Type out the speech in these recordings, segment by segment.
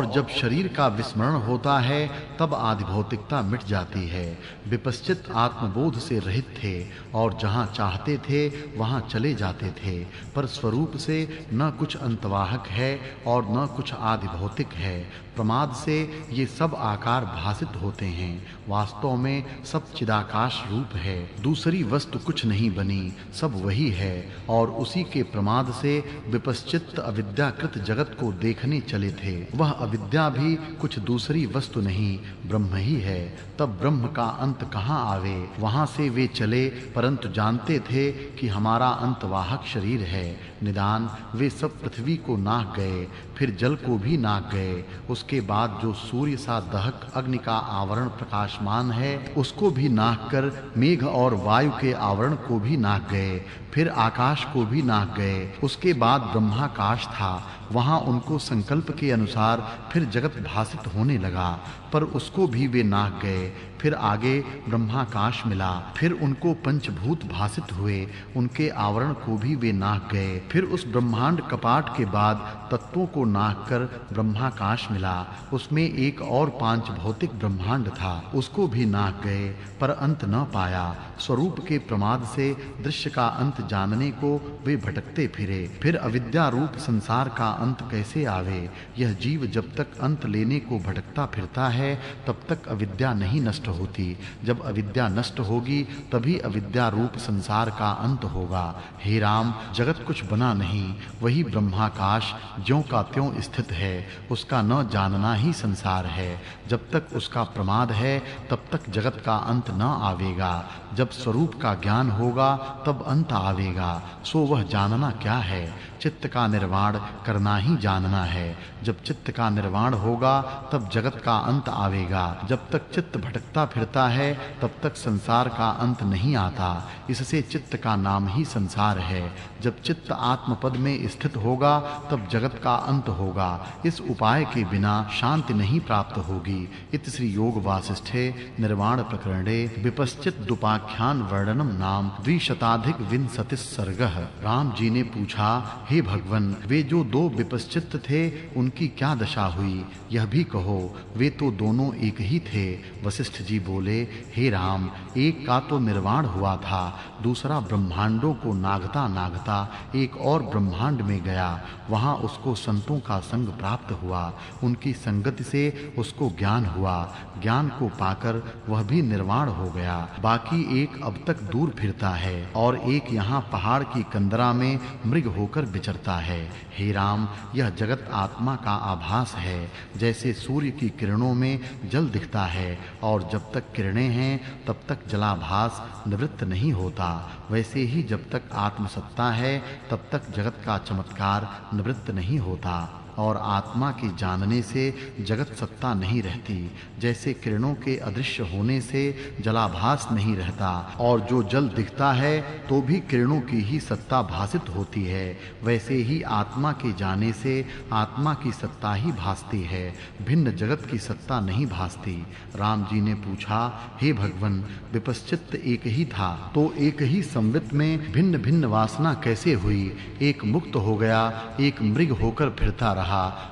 और जब शरीर का विस्मरण होता है तब आदि भौतिकता मिट जाती है। विपश्चित आत्मबोध से रहित थे और जहाँ चाहते थे वहाँ चले जाते थे, पर स्वरूप से न कुछ अंतवाहक है और न कुछ आदि भौतिक है। प्रमाद से ये सब आकार भासित होते हैं, वास्तव में सब चिदाकाश रूप है। दूसरी वस्तु कुछ नहीं बनी, सब वही है और उसी के प्रमाद से विपश्चित अविद्याकृत जगत को देखने चले थे। वह अविद्या भी कुछ दूसरी वस्तु नहीं, ब्रह्म ही है। तब ब्रह्म का अंत कहाँ आवे, वहां से वे चले, परंतु जानते थे कि हमारा अंतवाहक शरीर है। निदान वे सब पृथ्वी को नाक गए, फिर जल को भी नाक गए। उसके बाद जो सूर्य सा दहक अग्नि का आवरण प्रकाशमान है, उसको भी नाक कर मेघ और वायु के आवरण को भी नाक गए, फिर आकाश को भी नाक गए। उसके बाद ब्रह्माकाश था, वहां उनको संकल्प के अनुसार फिर जगत भासित होने लगा, पर उसको भी वे नाक गए। फिर आगे ब्रह्माकाश मिला, फिर उनको पंचभूत भासित हुए, उनके आवरण को भी वे नाक गए। फिर उस ब्रह्मांड कपाट के बाद तत्वों को नाक कर ब्रह्माकाश मिला, उसमें एक और पांच भौतिक ब्रह्मांड था, उसको भी नाक गए, पर अंत न पाया। स्वरूप के प्रमाद से दृश्य का अंत जानने को वे भटकते फिरे। फिर अविद्या रूप संसार का अंत कैसे आवे। यह जीव जब तक अंत लेने को भटकता फिरता है तब तक अविद्या नहीं नष्ट होती। जब अविद्या नष्ट होगी तभी अविद्या रूप संसार का अंत होगा। हे राम, जगत कुछ बना नहीं, वही ब्रह्माकाश ज्यों का त्यों स्थित है, उसका न जानना ही संसार है। जब तक उसका प्रमाद है तब तक जगत का अंत न आवेगा। जब स्वरूप का ज्ञान होगा तब अंत आवेगा। सो वह जानना क्या है? चित्त का निर्वाण करना ही जानना है। जब चित्त का निर्वाण होगा तब जगत का अंत आवेगा। जब तक चित्त भटकता फिरता है तब तक संसार का अंत नहीं आता। इससे चित्त का नाम ही संसार है। जब चित्त आत्मपद में स्थित होगा तब जगत का अंत होगा। इस उपाय के बिना शांति नहीं प्राप्त होगी। इत श्री योग वासिष्ठे निर्वाण प्रकरणे विपश्चित दुपाख्यान वर्णनम नाम द्विशताधिक विंशतिः सर्गः। राम जी ने पूछा, हे भगवन, वे जो दो विपश्चित थे उनकी क्या दशा हुई, यह भी कहो। वे तो दोनों एक ही थे। वशिष्ठ जी बोले, हे राम, एक का तो निर्वाण हुआ था, दूसरा ब्रह्मांडों को नागता नागता एक और ब्रह्मांड में गया। वहां उसको संतों का संग प्राप्त हुआ, उनकी संगति से उसको ज्ञान हुआ। ज्ञान को पाकर वह भी निर्वाण हो गया। बाकी एक अब तक दूर फिरता है और एक यहाँ पहाड़ की कंदरा में मृग होकर विचरता है। हे राम, यह जगत आत्मा का आभास है। जैसे सूर्य की किरणों में जल दिखता है और जब तक किरणें हैं तब तक जलाभास निवृत्त नहीं होता, वैसे ही जब तक आत्मसत्ता है तब तक जगत का चमत्कार निवृत्त नहीं होता और आत्मा के जानने से जगत सत्ता नहीं रहती। जैसे किरणों के अदृश्य होने से जलाभास नहीं रहता और जो जल दिखता है तो भी किरणों की ही सत्ता भासित होती है, वैसे ही आत्मा के जाने से आत्मा की सत्ता ही भासती है, भिन्न जगत की सत्ता नहीं भासती। राम जी ने पूछा, हे भगवन, विपश्चित एक ही था तो एक ही संवित में भिन्न भिन्न वासना कैसे हुई? एक मुक्त हो गया, एक मृग होकर फिरता रहा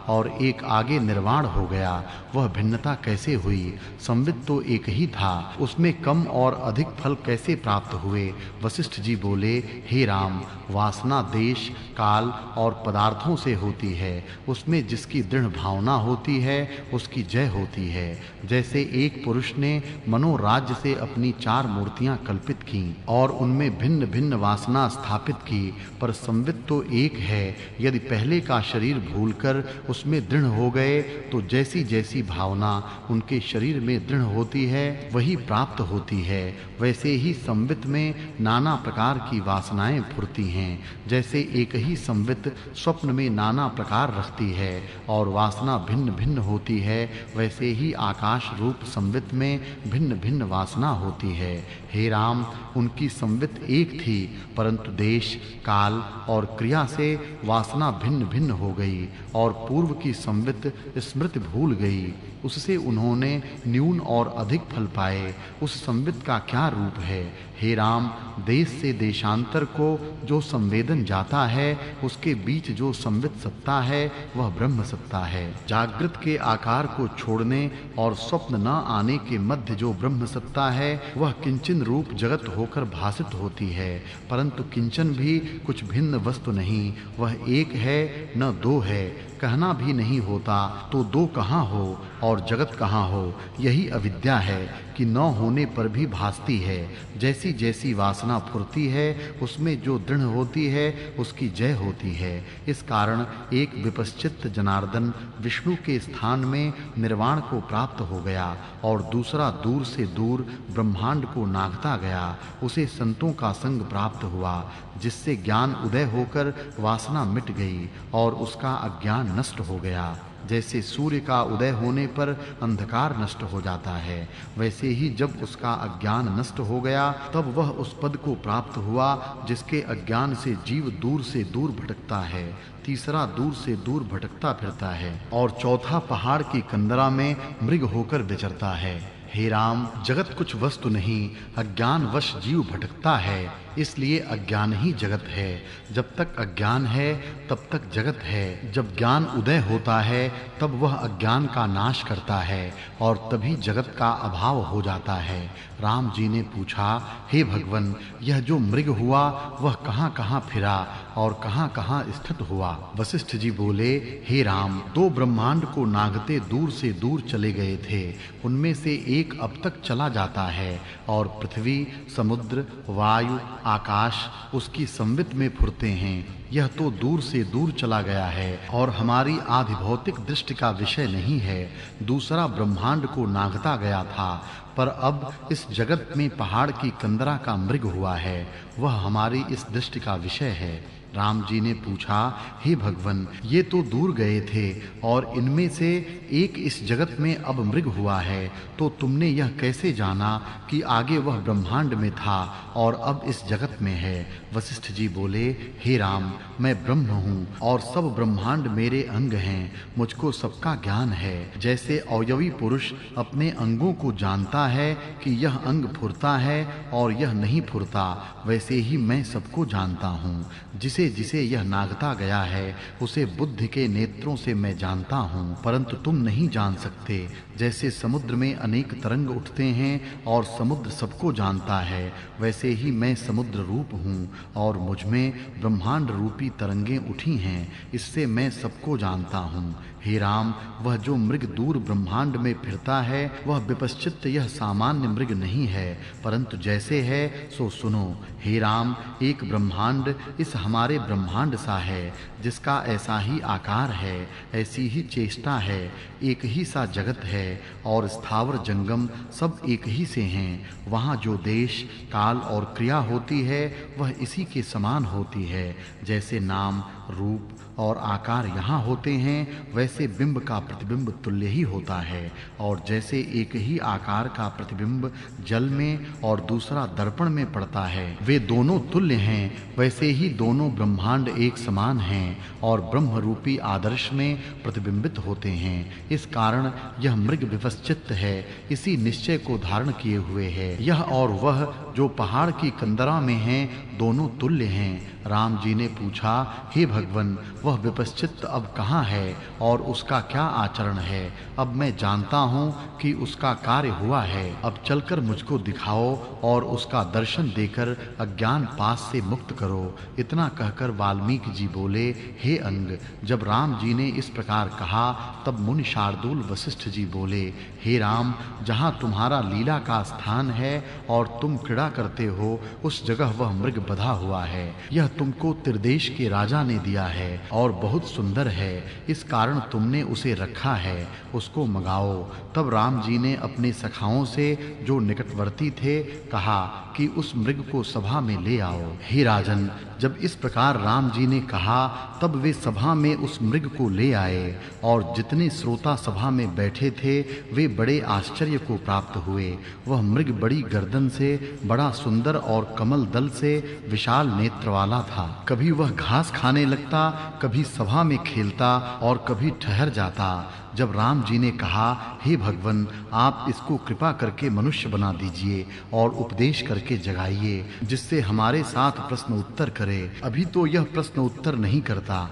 और एक आगे निर्वाण हो गया, वह भिन्नता कैसे हुई? संवित तो एक ही था, उसमें कम और अधिक फल कैसे प्राप्त हुए? वशिष्ठ जी बोले, हे राम, वासना देश, काल और पदार्थों से होती है। उसमें जिसकी दृढ़ भावना होती है उसकी जय होती है। जैसे एक पुरुष ने मनोराज्य से अपनी 4 मूर्तियां कल्पित की और उनमें भिन्न भिन्न वासना स्थापित की, पर संवित तो एक है। यदि पहले का शरीर भूलकर उसमें दृढ़ हो गए तो जैसी जैसी भावना उनके शरीर में दृढ़ होती है वही प्राप्त होती है। वैसे ही संवित में नाना प्रकार की वासनाएं फुरती हैं। जैसे एक ही संवित स्वप्न में नाना प्रकार रखती है और वासना भिन्न भिन्न होती है, वैसे ही आकाश रूप संवित में भिन्न भिन्न वासना होती है। हे राम, उनकी संवित एक थी, परंतु देश, काल और क्रिया से वासना भिन्न भिन्न हो गई और पूर्व की संवित स्मृति भूल गई। उससे उन्होंने न्यून और अधिक फल पाए। उस संवित का क्या रूप है? हे राम, देश से देशांतर को जो संवेदन जाता है, उसके बीच जो संवित सत्ता है वह ब्रह्म सत्ता है। जागृत के आकार को छोड़ने और स्वप्न न आने के मध्य जो ब्रह्म सत्ता है वह किंचन रूप जगत होकर भासित होती है, परंतु किंचन भी कुछ भिन्न वस्तु नहीं, वह एक है न दो है। कहना भी नहीं होता तो दो कहाँ हो और जगत कहाँ हो। यही अविद्या है कि न होने पर भी भासती है। जैसी जैसी वासना फुरती है उसमें जो दृढ़ होती है उसकी जय होती है। इस कारण एक विपश्चित जनार्दन विष्णु के स्थान में निर्वाण को प्राप्त हो गया और दूसरा दूर से दूर ब्रह्मांड को नागता गया। उसे संतों का संग प्राप्त हुआ, जिससे ज्ञान उदय होकर वासना मिट गई और उसका अज्ञान नष्ट हो गया। जैसे सूर्य का उदय होने पर अंधकार नष्ट हो जाता है, वैसे ही जब उसका अज्ञान नष्ट हो गया तब वह उस पद को प्राप्त हुआ जिसके अज्ञान से जीव दूर से दूर भटकता है, तीसरा दूर से दूर भटकता फिरता है और चौथा पहाड़ की कंदरा में मृग होकर विचरता है। हे राम, जगत कुछ वस्तु नहीं, अज्ञान वश जीव भटकता है, इसलिए अज्ञान ही जगत है। जब तक अज्ञान है तब तक जगत है। जब ज्ञान उदय होता है तब वह अज्ञान का नाश करता है और तभी जगत का अभाव हो जाता है। राम जी ने पूछा, हे भगवन, यह जो मृग हुआ वह कहाँ-कहाँ फिरा और कहाँ-कहाँ स्थित हुआ? वशिष्ठ जी बोले, हे राम, दो ब्रह्मांड को नागते दूर से दूर चले गए थे, उनमें से एक अब तक चला जाता है और पृथ्वी, समुद्र, वायु, आकाश उसकी संवित में फुरते हैं। यह तो दूर से दूर चला गया है और हमारी आधि भौतिक दृष्टि का विषय नहीं है। दूसरा ब्रह्मांड को नागता गया था, पर अब इस जगत में पहाड़ की कंदरा का मृग हुआ है, वह हमारी इस दृष्टि का विषय है। राम जी ने पूछा, हे भगवन, ये तो दूर गए थे और इनमें से एक इस जगत में अब मृग हुआ है, तो तुमने यह कैसे जाना कि आगे वह ब्रह्मांड में था और अब इस जगत में है? वशिष्ठ जी बोले, हे राम, मैं ब्रह्म हूँ और सब ब्रह्मांड मेरे अंग हैं, मुझको सबका ज्ञान है। जैसे अवयवी पुरुष अपने अंगों को जानता है कि यह अंग फुरता है और यह नहीं फुरता, वैसे ही मैं सबको जानता हूँ। जिसे जिसे यह नागता गया है उसे बुद्धि के नेत्रों से मैं जानता हूँ, परंतु तुम नहीं जान सकते। जैसे समुद्र में अनेक तरंग उठते हैं और समुद्र सबको जानता है, वैसे ही मैं समुद्र रूप हूँ और मुझ में ब्रह्मांड रूपी तरंगें उठी हैं, इससे मैं सबको जानता हूँ। हे राम, वह जो मृग दूर ब्रह्मांड में फिरता है वह विपश्चित यह सामान्य मृग नहीं है, परंतु जैसे है सो सुनो। हे राम, एक ब्रह्मांड इस हमारे ब्रह्मांड सा है, जिसका ऐसा ही आकार है, ऐसी ही चेष्टा है, एक ही सा जगत है और स्थावर जंगम सब एक ही से हैं। वहाँ जो देश, काल और क्रिया होती है वह इसी के समान होती है। जैसे नाम, रूप और आकार यहाँ होते हैं, वैसे बिंब का प्रतिबिंब तुल्य ही होता है। और जैसे एक ही आकार का प्रतिबिंब जल में और दूसरा दर्पण में पड़ता है, वे दोनों तुल्य हैं, वैसे ही दोनों ब्रह्मांड एक समान हैं और ब्रह्म रूपी आदर्श में प्रतिबिंबित होते हैं। इस कारण यह मृग विपश्चित है, इसी निश्चय को धारण किए हुए है। यह और वह जो पहाड़ की कंदरा में हैं, दोनों तुल्य हैं। राम जी ने पूछा, हे भगवन, वह विपश्चित अब कहाँ है और उसका क्या आचरण है? अब मैं जानता हूँ कि उसका कार्य हुआ है। अब चलकर मुझको दिखाओ और उसका दर्शन देकर अज्ञान पास से मुक्त करो। इतना कहकर वाल्मीकि जी बोले, हे अंग, जब राम जी ने इस प्रकार कहा तब मुनि शार्दूल वशिष्ठ जी बोले, हे राम, जहाँ तुम्हारा लीला का स्थान है और तुम क्रीड़ा करते हो, उस जगह वह मृग बधा हुआ है। यह तुमको त्रिदेश के राजा ने दिया है और बहुत सुंदर है, इस कारण तुमने उसे रखा है, उसको मंगाओ। तब राम जी ने अपने सखाओं से जो निकटवर्ती थे कहा कि उस मृग को सभा में ले आओ। हे राजन, जब इस प्रकार राम जी ने कहा तब वे सभा में उस मृग को ले आए और जितने श्रोता सभा में बैठे थे वे बड़े आश्चर्य को प्राप्त हुए। वह मृग बड़ी गर्दन से, बड़ा सुंदर और कमल दल से विशाल नेत्र वाला था। कभी वह घास खाने लगता, कभी सभा में खेलता और कभी ठहर जाता। जब राम जी ने कहा, हे भगवन, आप इसको कृपा करके मनुष्य बना दीजिए और उपदेश करके जगाइए, जिससे हमारे साथ प्रश्न उत्तर करे। अभी तो यह प्रश्न उत्तर नहीं करता।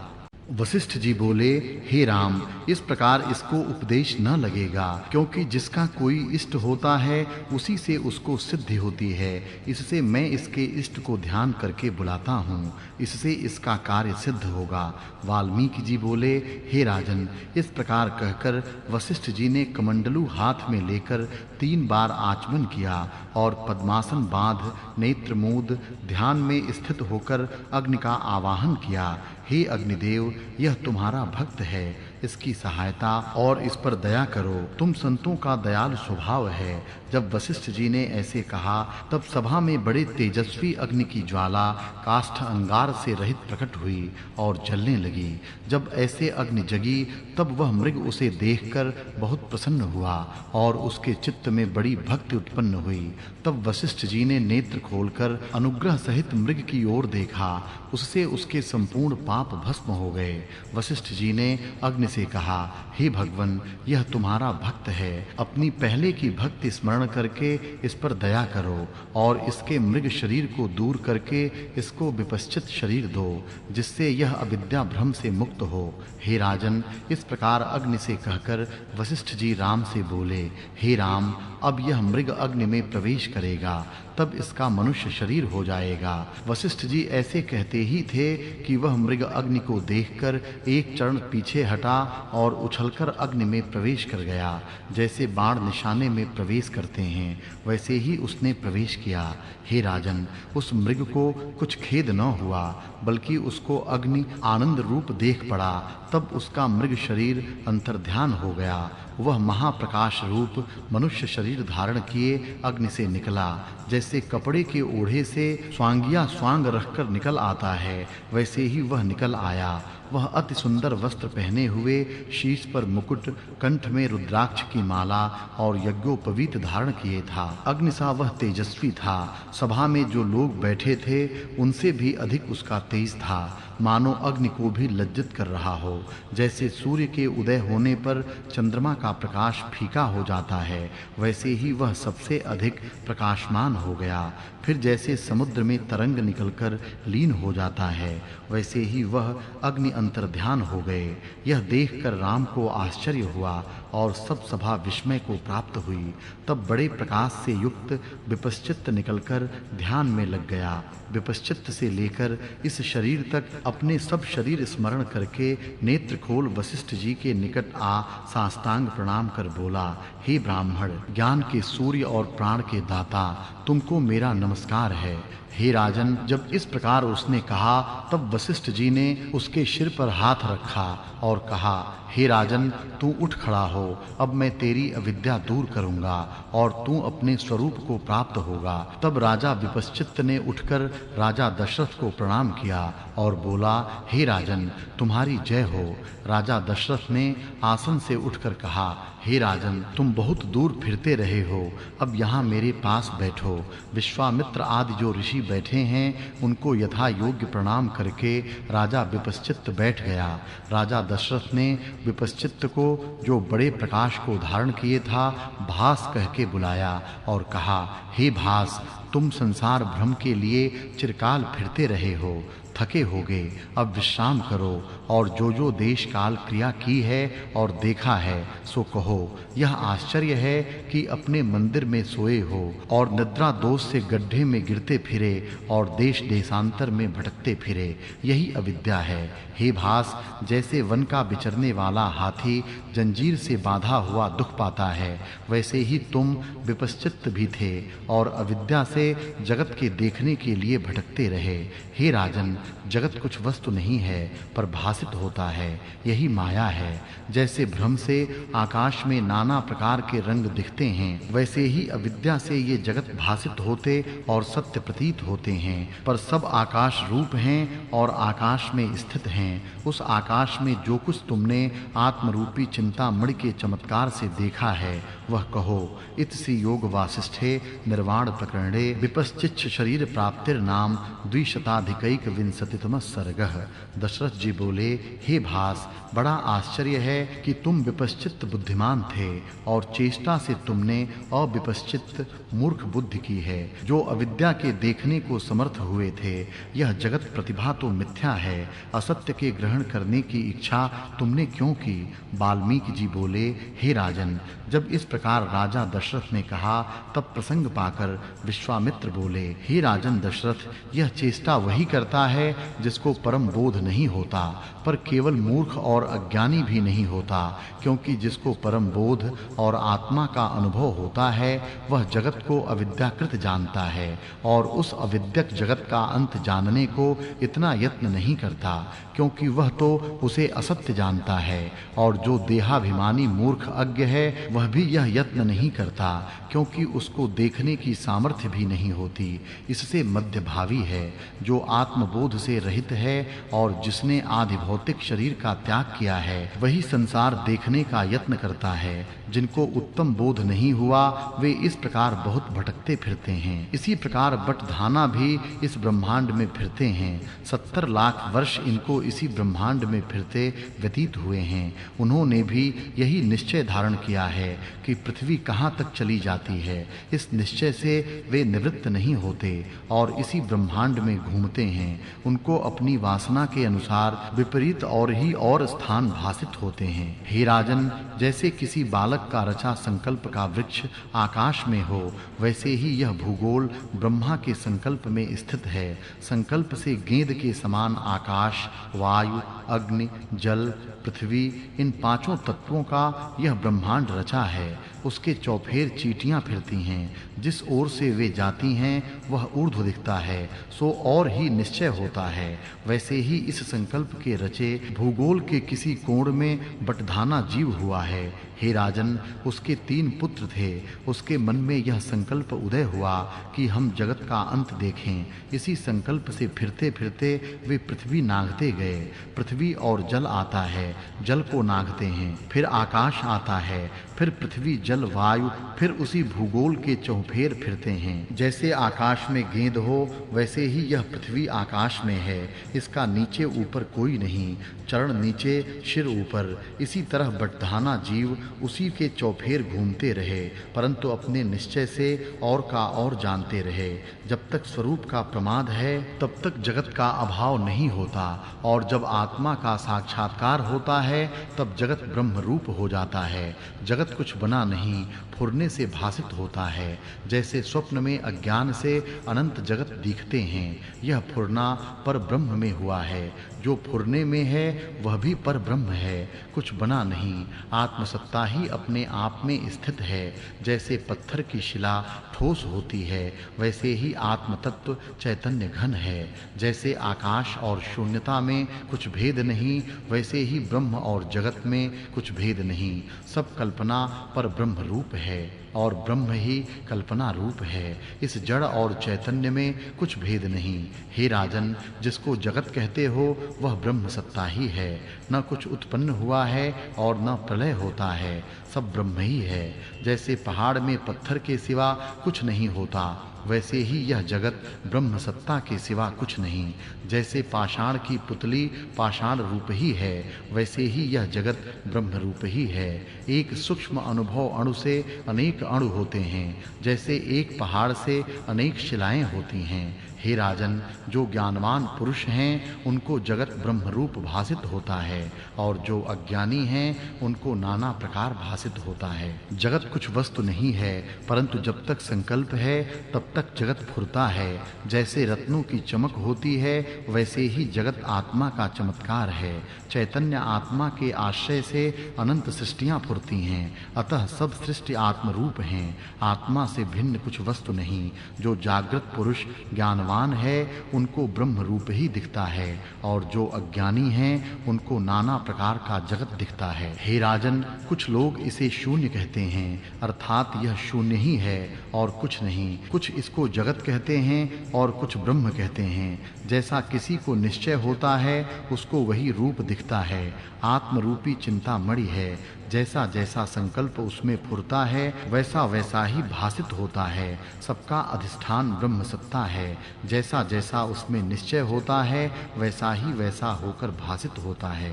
वशिष्ठ जी बोले, हे राम, इस प्रकार इसको उपदेश न लगेगा, क्योंकि जिसका कोई इष्ट होता है उसी से उसको सिद्धि होती है। इससे मैं इसके इष्ट को ध्यान करके बुलाता हूँ, इससे इसका कार्य सिद्ध होगा। वाल्मीकि जी बोले, हे राजन, इस प्रकार कहकर वशिष्ठ जी ने कमंडलू हाथ में लेकर 3 बार आचमन किया और पद्मासन बांध नेत्र मूंद ध्यान में स्थित होकर अग्नि का आवाहन किया। हे अग्निदेव, यह तुम्हारा भक्त है, इसकी सहायता और इस पर दया करो। तुम संतों का दयालु स्वभाव है। जब वशिष्ठ जी ने ऐसे कहा, तब सभा में बड़े तेजस्वी अग्नि की ज्वाला काष्ठ अंगार से रहित प्रकट हुई और जलने लगी। जब ऐसे अग्नि जगी, तब वह मृग उसे देखकर बहुत प्रसन्न हुआ और उसके चित्त में बड़ी भक्ति उत्पन्न हुई। तब वशिष्ठ जी ने नेत्र खोलकर अनुग्रह सहित मृग की ओर देखा। उससे उसके संपूर्ण पाप भस्म हो गए। वशिष्ठ जी ने अग्नि से कहा, हे भगवन, यह तुम्हारा भक्त है, अपनी पहले की भक्ति स्मरण करके इस पर दया करो और इसके मृग शरीर को दूर करके इसको विपश्चित शरीर दो, जिससे यह अविद्या भ्रम से मुक्त हो। हे राजन, इस प्रकार अग्नि से कहकर वशिष्ठ जी राम से बोले, हे राम, अब यह मृग अग्नि में प्रवेश करेगा, तब इसका मनुष्य शरीर हो जाएगा। वशिष्ठ जी ऐसे कहते ही थे कि वह मृग अग्नि को देखकर एक चरण पीछे हटा और उछलकर अग्नि में प्रवेश कर गया। जैसे बाण निशाने में प्रवेश करते हैं, वैसे ही उसने प्रवेश किया। हे राजन, उस मृग को कुछ खेद न हुआ, बल्कि उसको अग्नि आनंद रूप देख पड़ा। तब उसका मृग शरीर अंतर्ध्यान हो गया। वह महाप्रकाश रूप मनुष्य शरीर धारण किए अग्नि से निकला। जैसे कपड़े के ओढ़े से स्वांगिया स्वांग रखकर निकल आता है, वैसे ही वह निकल आया। वह अति सुंदर वस्त्र पहने हुए, शीश पर मुकुट, कंठ में रुद्राक्ष की माला और यज्ञोपवीत धारण किए था। अग्नि सा वह तेजस्वी था। सभा में जो लोग बैठे थे उनसे भी अधिक उसका तेज था, मानो अग्नि को भी लज्जित कर रहा हो। जैसे सूर्य के उदय होने पर चंद्रमा का प्रकाश फीका हो जाता है, वैसे ही वह सबसे अधिक प्रकाशमान हो गया। फिर जैसे समुद्र में तरंग निकलकर लीन हो जाता है, वैसे ही वह अग्नि अंतर्ध्यान हो गए। यह देखकर राम को आश्चर्य हुआ और सब सभा विस्मय को प्राप्त हुई। तब बड़े प्रकाश से युक्त विपश्चित निकलकर ध्यान में लग गया। विपश्चित से लेकर इस शरीर तक अपने सब शरीर स्मरण करके नेत्र खोल वशिष्ठ जी के निकट आ साष्टांग प्रणाम कर बोला, हे ब्राह्मण, ज्ञान के सूर्य और प्राण के दाता, तुमको मेरा नमस्कार है। हे राजन, जब इस प्रकार उसने कहा, तब वशिष्ठ जी ने उसके सिर पर हाथ रखा और कहा, हे राजन, तू उठ खड़ा हो। अब मैं तेरी अविद्या दूर करूंगा और तू अपने स्वरूप को प्राप्त होगा। तब राजा विपश्चित ने उठकर राजा दशरथ को प्रणाम किया और बोला, हे राजन, तुम्हारी जय हो। राजा दशरथ ने आसन से उठकर कहा, हे राजन, तुम बहुत दूर फिरते रहे हो, अब यहाँ मेरे पास बैठो। विश्वामित्र आदि जो ऋषि बैठे हैं, उनको यथा योग्य प्रणाम करके राजा विपश्चित बैठ गया। राजा दशरथ ने विपश्चित को, जो बड़े प्रकाश को धारण किए था, भास कह के बुलाया और कहा, हे भास, तुम संसार भ्रम के लिए चिरकाल फिरते रहे हो, थके होगे, अब विश्राम करो और जो देश काल क्रिया की है और देखा है सो कहो। यह आश्चर्य है कि अपने मंदिर में सोए हो और निद्रा दोष से गड्ढे में गिरते फिरे और देश देशांतर में भटकते फिरे, यही अविद्या है। हे भास, जैसे वन का विचरने वाला हाथी जंजीर से बांधा हुआ दुख पाता है, वैसे ही तुम विपश्चित भी थे और अविद्या से जगत के देखने के लिए भटकते रहे। हे राजन, जगत कुछ वस्तु नहीं है पर भासित होता है, यही माया है। जैसे भ्रम से आकाश में नाना प्रकार के रंग दिखते हैं, वैसे ही अविद्या से ये जगत भासित होते और सत्य प्रतीत होते हैं, पर सब आकाश रूप हैं और आकाश में स्थित हैं। उस आकाश में जो कुछ तुमने आत्मरूपी चिंतामणि के चमत्कार से देखा है, वह कहो। इति योग वासिष्ठे निर्वाण प्रकरणे विपश्चित् शरीर प्राप्तिर्नाम द्विशताधिकैक विंशतितमः सर्गः। दशरथ जी बोले, हे भास, बड़ा आश्चर्य है कि तुम विपश्चित बुद्धिमान थे और चेष्टा से तुमने अविपश्चित मूर्ख बुद्धि की है। जो अविद्या के देखने को समर्थ हुए थे, यह जगत प्रतिभा तो मिथ्या है। असत्य के ग्रहण करने की इच्छा तुमने क्यों की? वाल्मीकि जी बोले, हे राजन, जब इस प्रकार राजा दशरथ ने कहा तब प्रसंग पाकर विश्वामित्र बोले, हे राजन दशरथ, यह चेष्टा वही करता है जिसको परम बोध नहीं होता, पर केवल मूर्ख और अज्ञानी भी नहीं होता, क्योंकि जिसको परम बोध और आत्मा का अनुभव होता है वह जगत को अविद्याकृत जानता है और उस अविद्यक जगत का अंत जानने को इतना यत्न नहीं करता, क्योंकि वह तो उसे असत्य जानता है। और जो देहाभिमानी मूर्ख अज्ञ है वह भी यह यत्न नहीं करता, क्योंकि उसको देखने की सामर्थ्य भी नहीं होती। इससे मध्यभावी है जो आत्मबोध से रहित है और जिसने आदि भौतिक शरीर का त्याग किया है, वही संसार देखने का यत्न करता है। जिनको उत्तम बोध नहीं हुआ वे इस प्रकार बहुत भटकते फिरते हैं। इसी प्रकार बटधाना भी इस ब्रह्मांड में फिरते हैं। 70 लाख वर्ष इनको इसी ब्रह्मांड में फिरते व्यतीत हुए हैं। उन्होंने भी यही निश्चय धारण किया है कि पृथ्वी कहाँ तक चली जाती है। इस निश्चय से वे निवृत्त नहीं होते और इसी ब्रह्मांड में घूमते हैं। उनको अपनी वासना के अनुसार विपरीत और ही और स्थान भासित होते हैं। हे राजन, जैसे किसी बालक का रचा संकल्प का वृक्ष आकाश में हो, वैसे ही यह भूगोल ब्रह्मा के संकल्प में स्थित है। संकल्प से गेंद के समान आकाश, वायु, अग्नि, जल, पृथ्वी, इन पांचों तत्वों का यह ब्रह्मांड रचा है। उसके चौफेर चींटियां फिरती हैं। जिस ओर से वे जाती हैं वह ऊर्ध्व दिखता है, सो और ही निश्चय होता है। वैसे ही इस संकल्प के रचे भूगोल के किसी कोण में बटधाना जीव हुआ है। हे राजन, उसके 3 पुत्र थे। उसके मन में यह संकल्प उदय हुआ कि हम जगत का अंत देखें। इसी संकल्प से फिरते फिरते वे पृथ्वी नागते गए। पृथ्वी और जल आता है, जल को नागते हैं। फिर आकाश आता है, फिर पृथ्वी, जल, वायु, फिर उसी भूगोल के चौफेर फिरते हैं। जैसे आकाश में गेंद हो, वैसे ही यह पृथ्वी आकाश में है। इसका नीचे ऊपर कोई नहीं, चरण नीचे, सिर ऊपर। इसी तरह बटधाना जीव उसी के चौफेर घूमते रहे, परंतु अपने निश्चय से और का और जानते रहे। जब तक स्वरूप का प्रमाद है तब तक जगत का अभाव नहीं होता, और जब आत्मा का साक्षात्कार होता है तब जगत ब्रह्म रूप हो जाता है। जगत कुछ बना नहीं, फुरने से भासित होता है। जैसे स्वप्न में अज्ञान से अनंत जगत दिखते हैं, यह फुरना पर ब्रह्म में हुआ है। जो फुरने में है वह भी पर ब्रह्म है, कुछ बना नहीं। आत्मसत्ता ही अपने आप में स्थित है। जैसे पत्थर की शिला ठोस होती है, वैसे ही आत्म तत्व चैतन्य घन है। जैसे आकाश और शून्यता में कुछ भेद नहीं, वैसे ही ब्रह्म और जगत में कुछ भेद नहीं। सब कल्पना पर ब्रह्म रूप है और ब्रह्म ही कल्पना रूप है। इस जड़ और चैतन्य में कुछ भेद नहीं। हे राजन, जिसको जगत कहते हो वह ब्रह्म सत्ता ही है। न कुछ उत्पन्न हुआ है और न प्रलय होता है, सब ब्रह्म ही है। जैसे पहाड़ में पत्थर के सिवा कुछ नहीं होता, वैसे ही यह जगत ब्रह्म सत्ता के सिवा कुछ नहीं। जैसे पाषाण की पुतली पाषाण रूप ही है, वैसे ही यह जगत ब्रह्म रूप ही है। एक सूक्ष्म अनुभव अणु से अनेक अणु होते हैं, जैसे एक पहाड़ से अनेक शिलाएं होती हैं। हे राजन, जो ज्ञानवान पुरुष हैं उनको जगत ब्रह्म रूप भासित होता है, और जो अज्ञानी हैं उनको नाना प्रकार भासित होता है। जगत कुछ वस्तु नहीं है, परंतु जब तक संकल्प है तब तक जगत फुरता है। जैसे रत्नों की चमक होती है, वैसे ही जगत आत्मा का चमत्कार है। चैतन्य आत्मा के आश्रय से अनंत सृष्टियां फुरती हैं, अतः सब सृष्टि आत्म रूप हैं। आत्मा से भिन्न कुछ वस्तु नहीं। जो जागृत पुरुष ज्ञानवान है उनको ब्रह्म रूप ही दिखता है, और जो अज्ञानी हैं उनको नाना प्रकार का जगत दिखता है। हे राजन, कुछ लोग इसे शून्य कहते हैं, अर्थात यह शून्य ही है और कुछ नहीं। कुछ इसको जगत कहते हैं और कुछ ब्रह्म कहते हैं। जैसा किसी को निश्चय होता है उसको वही रूप दिखता है। आत्म रूपी चिंतामणि है। जैसा जैसा संकल्प उसमें फुरता है वैसा वैसा ही भासित होता है। सबका अधिष्ठान ब्रह्म सत्ता है। जैसा जैसा उसमें निश्चय होता है वैसा ही वैसा होकर भासित होता है।